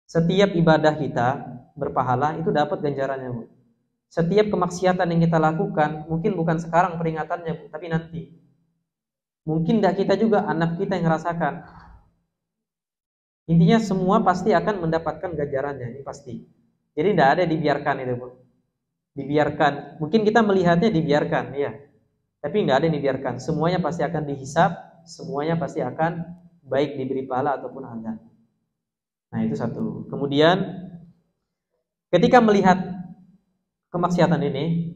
Setiap ibadah kita berpahala itu dapat ganjarannya, Bu. Setiap kemaksiatan yang kita lakukan mungkin bukan sekarang peringatannya, Bu, tapi nanti. Mungkin tidak kita juga, anak kita yang merasakan. Intinya semua pasti akan mendapatkan ganjarannya, ini pasti. Jadi tidak ada dibiarkan itu, Bu. Dibiarkan. Mungkin kita melihatnya dibiarkan, ya. Tapi tidak ada yang dibiarkan. Semuanya pasti akan dihisab, semuanya pasti akan baik diberi pahala ataupun azab. Nah, itu satu. Kemudian ketika melihat kemaksiatan ini,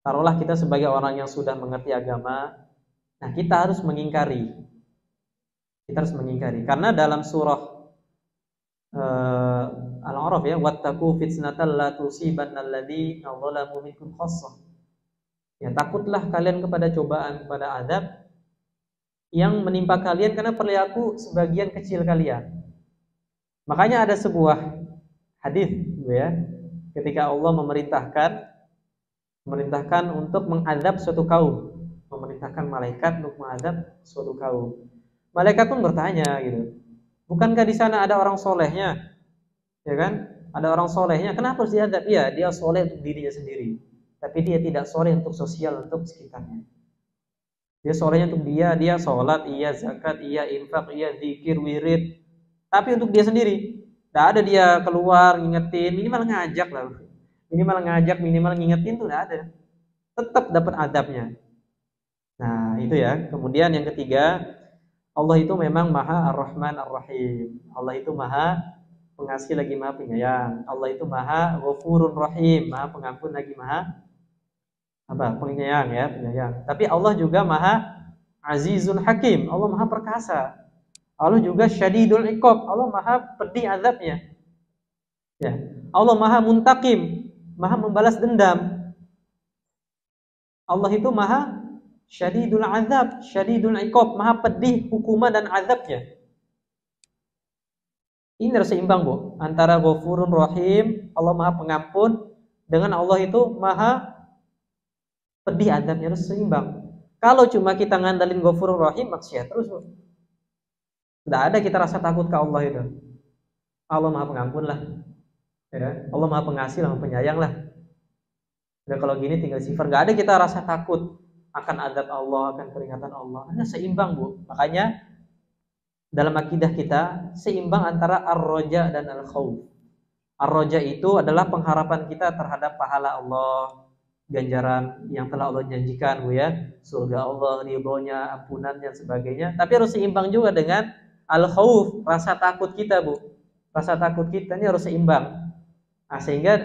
taruhlah kita sebagai orang yang sudah mengerti agama, nah kita harus mengingkari. Kita harus mengingkari. Karena dalam surah Al-A'raf ya, wattaqu fitnatan la tusibanna alladziina zalamu minkum khassah. Ya, takutlah kalian kepada cobaan, kepada azab yang menimpa kalian karena perilaku sebagian kecil kalian. Makanya ada sebuah hadis, ya, ketika Allah memerintahkan untuk mengazab suatu kaum, memerintahkan malaikat untuk mengazab suatu kaum. Malaikat pun bertanya gitu, bukankah di sana ada orang solehnya, ya kan? Ada orang solehnya, kenapa harus diazab? Iya, dia soleh untuk dirinya sendiri, tapi dia tidak soleh untuk sosial, untuk sekitarnya. Dia solehnya untuk dia sholat, iya zakat, iya infak, iya zikir, wirid. Tapi untuk dia sendiri, tidak ada dia keluar ngingetin, minimal ngajak lah, minimal ngingetin tuh tidak ada, tetap dapat azabnya. Nah, itu ya. Kemudian yang ketiga, Allah itu memang Maha Ar-Rahman Ar-Rahim. Allah itu Maha Pengasih lagi Maha Penyayang. Allah itu Maha Ghafurur Rahim, Maha Pengampun lagi Maha Penyayang ya, penyayang. Tapi Allah juga Maha Azizun Hakim. Allah Maha Perkasa. Allah juga Syadidul Iqab. Allah Maha pedih azabnya. Ya. Allah Maha Muntaqim, Maha membalas dendam. Allah itu Maha Syadidul Azab, Syadidul Iqab, Maha pedih hukuman dan azabnya. Ini harus seimbang, Bu, antara Ghafurur Rahim, Allah Maha Pengampun, dengan Allah itu Maha pedih azabnya, harus seimbang. Kalau cuma kita ngandalin Ghafurur Rahim, maksiat terus, Bu. Tidak ada kita rasa takut ke Allah itu. Allah Maha Pengampun lah. Ya, Allah Maha Pengasih, Maha Penyayang lah. Dan kalau gini tinggal sifar, nggak ada kita rasa takut akan azab Allah, akan peringatan Allah. Hanya seimbang, Bu. Makanya dalam akidah kita seimbang antara ar-roja dan al-khawf. Ar-roja itu adalah pengharapan kita terhadap pahala Allah, ganjaran yang telah Allah janjikan, Bu ya, surga Allah, ridhonya, ampunan dan sebagainya. Tapi harus seimbang juga dengan al-khawf, rasa takut kita, Bu. Rasa takut kita ini harus seimbang. Nah, sehingga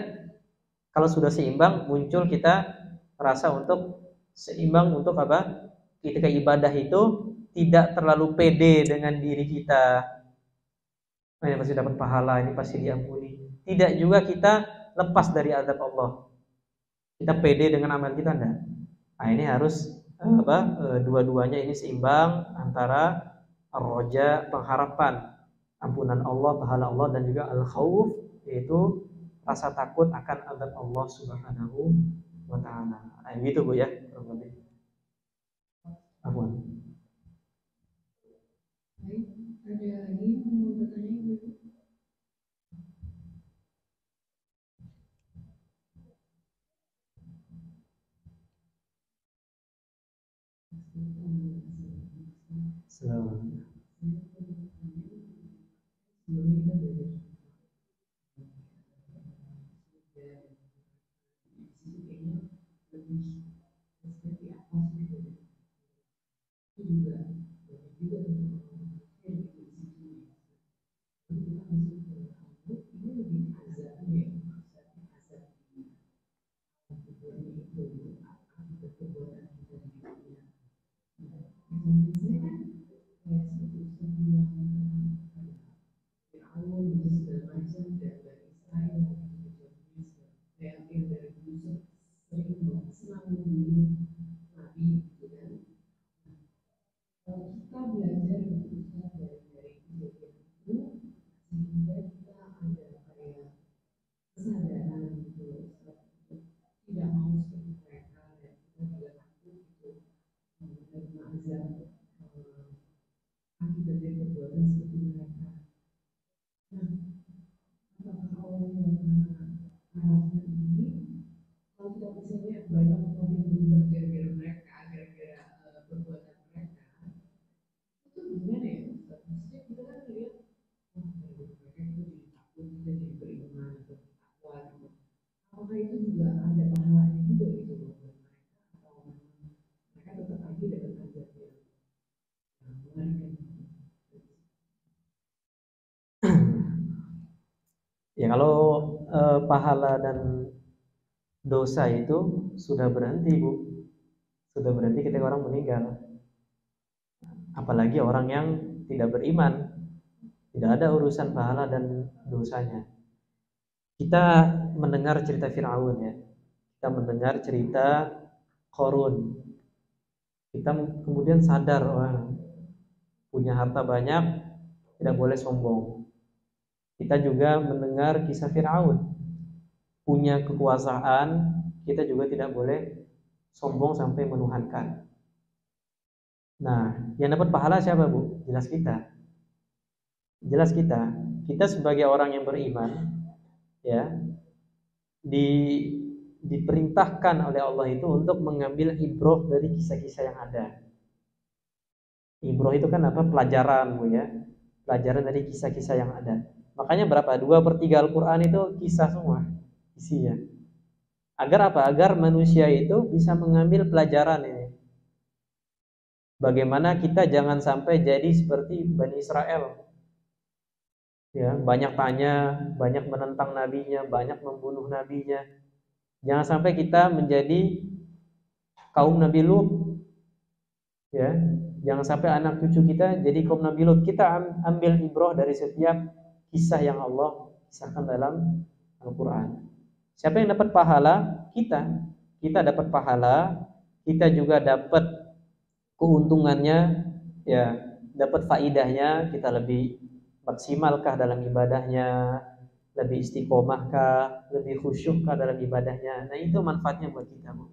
kalau sudah seimbang, muncul kita rasa untuk seimbang untuk apa? Ketika ibadah itu tidak terlalu pede dengan diri kita. Ini pasti dapat pahala, ini pasti diampuni. Tidak juga kita lepas dari azab Allah. Kita pede dengan amal kita, enggak. Nah, ini harus dua-duanya ini seimbang antara ar-roja, pengharapan ampunan Allah, pahala Allah, dan juga al-khawf, yaitu rasa takut akan azab Allah Subhanahu wa ta'ala. Nah, gitu, Bu ya. Afwan. Baik, ada lagi yang mau bertanya, Ibu? Selamat. Ya, kalau pahala dan dosa itu sudah berhenti, Bu. Sudah berhenti ketika orang meninggal. Apalagi orang yang tidak beriman. Tidak ada urusan pahala dan dosanya. Kita mendengar cerita Fir'aun ya. Kita mendengar cerita Qarun. Kita kemudian sadar, punya harta banyak, tidak boleh sombong. Kita juga mendengar kisah Fir'aun. Punya kekuasaan, kita juga tidak boleh sombong sampai menuhankan. Nah, yang dapat pahala siapa, Bu? Jelas kita. Jelas kita. Kita sebagai orang yang beriman, ya, diperintahkan oleh Allah itu untuk mengambil ibrah dari kisah-kisah yang ada. Ibrah itu kan apa? Pelajaran, Bu ya. Pelajaran dari kisah-kisah yang ada. Makanya berapa? 2/3 Al-Quran itu kisah semua isinya. Agar apa? Agar manusia itu bisa mengambil pelajaran ini. Bagaimana kita jangan sampai jadi seperti Bani Israel, ya, banyak tanya, banyak menentang nabinya, banyak membunuh nabinya. Jangan sampai kita menjadi kaum Nabi Lut, ya. Jangan sampai anak cucu kita jadi kaum Nabi Lut. Kita ambil ibrah dari setiap kisah yang Allah kisahkan dalam Al-Qur'an. Siapa yang dapat pahala? Kita. Kita dapat pahala, kita juga dapat keuntungannya, ya, dapat faidahnya, kita lebih maksimalkah dalam ibadahnya, lebih istiqomahkah, lebih khusyukkah dalam ibadahnya. Nah, itu manfaatnya buat kita, Bu.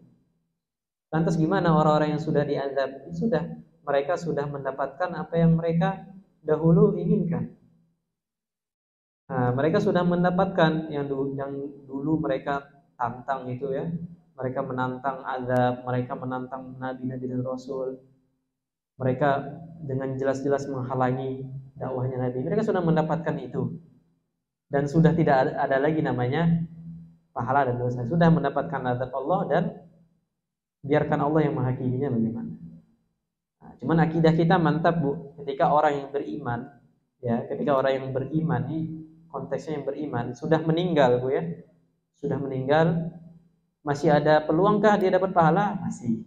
Lantas gimana orang-orang yang sudah diazab? Sudah, mereka sudah mendapatkan apa yang mereka dahulu inginkan. Nah, mereka sudah mendapatkan yang dulu mereka tantang itu, ya. Mereka menantang azab, mereka menantang nabi-nabi dan rasul. Mereka dengan jelas-jelas menghalangi dakwahnya nabi. Mereka sudah mendapatkan itu. Dan sudah tidak ada lagi namanya pahala dan dosa. Sudah mendapatkan azab Allah dan biarkan Allah yang menghakiminya bagaimana. Nah, cuman akidah kita mantap, Bu. Ketika orang yang beriman, ya, ketika orang yang beriman ini konteksnya yang beriman sudah meninggal, Bu, ya. Sudah meninggal, masih ada peluangkah dia dapat pahala? Masih.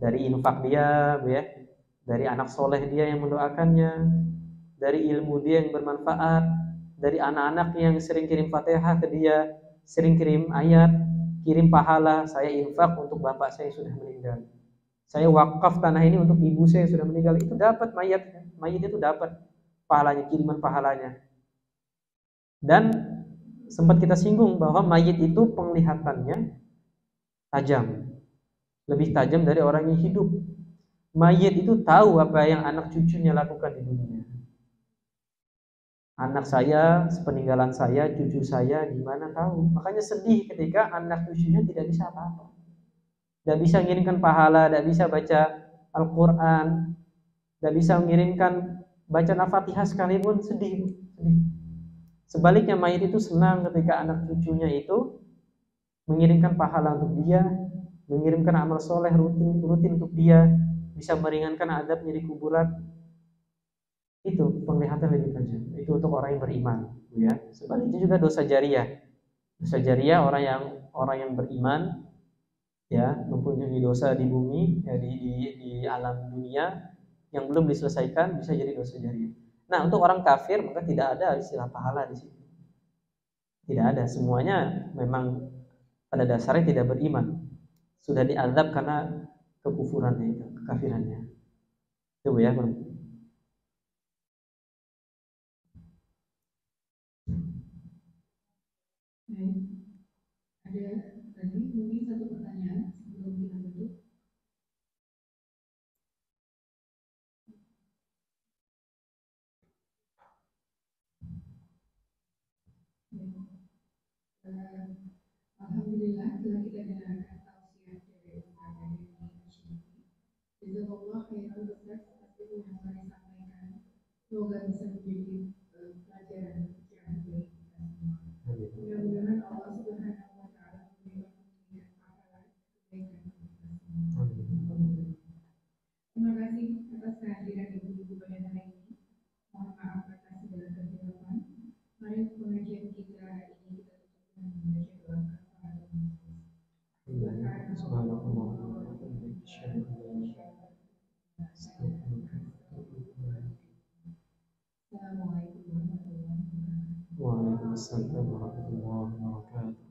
Dari infak dia, Bu, ya. Dari anak soleh dia yang mendoakannya, dari ilmu dia yang bermanfaat, dari anak-anak yang sering kirim Fatihah ke dia, sering kirim ayat, kirim pahala. Saya infak untuk bapak saya yang sudah meninggal. Saya wakaf tanah ini untuk ibu saya yang sudah meninggal. Itu dapat mayat itu dapat pahalanya, kiriman pahalanya. Dan sempat kita singgung bahwa mayit itu penglihatannya tajam, lebih tajam dari orang yang hidup. Mayit itu tahu apa yang anak cucunya lakukan di dunia. Anak saya, sepeninggalan saya, cucu saya gimana tahu. Makanya sedih ketika anak cucunya tidak bisa apa-apa. Tidak bisa mengirimkan pahala, tidak bisa baca Al-Quran, tidak bisa mengirimkan baca Al-Fatihah sekalipun, sedih. Sebaliknya mayit itu senang ketika anak cucunya itu mengirimkan pahala untuk dia, mengirimkan amal soleh rutin untuk dia, bisa meringankan adabnya di kuburan. Itu penglihatan lebih tajam. Itu untuk orang yang beriman, ya. Sebaliknya juga dosa jariah. Dosa jariah orang yang beriman, ya, mempunyai dosa di bumi, ya, di alam dunia yang belum diselesaikan, bisa jadi dosa jariah. Nah, untuk orang kafir maka tidak ada istilah pahala di situ. Tidak ada, semuanya memang pada dasarnya tidak beriman. Sudah diazab karena kekufurannya itu, kekafirannya. Itu, ya, Bang. Baik, ada tadi mungkin satu pertanyaan sebelum kita tutup. Alhamdulillah telah kita dengarkan tausiah dari Ustaz dari Indonesia. Jazakallah khairan Ustaz atas ilmu yang telah disampaikan. Semoga bisa menjadi pelajaran dan pencerahan bagi kita semua. Mudah-mudahan Allah Subhanahu wa taala memberikan pahala kebaikan bagi kita semua. Terima kasih atas kehadiran Ibu-ibu pada hari ini. Mohon maaf atas segala kehilafan. Mari pengajian kita ini kita tutup dengan membaca doa kafaratul majelis. Assalamualaikum warahmatullahi wabarakatuh. Waalaikumsalam warahmatullahi wabarakatuh.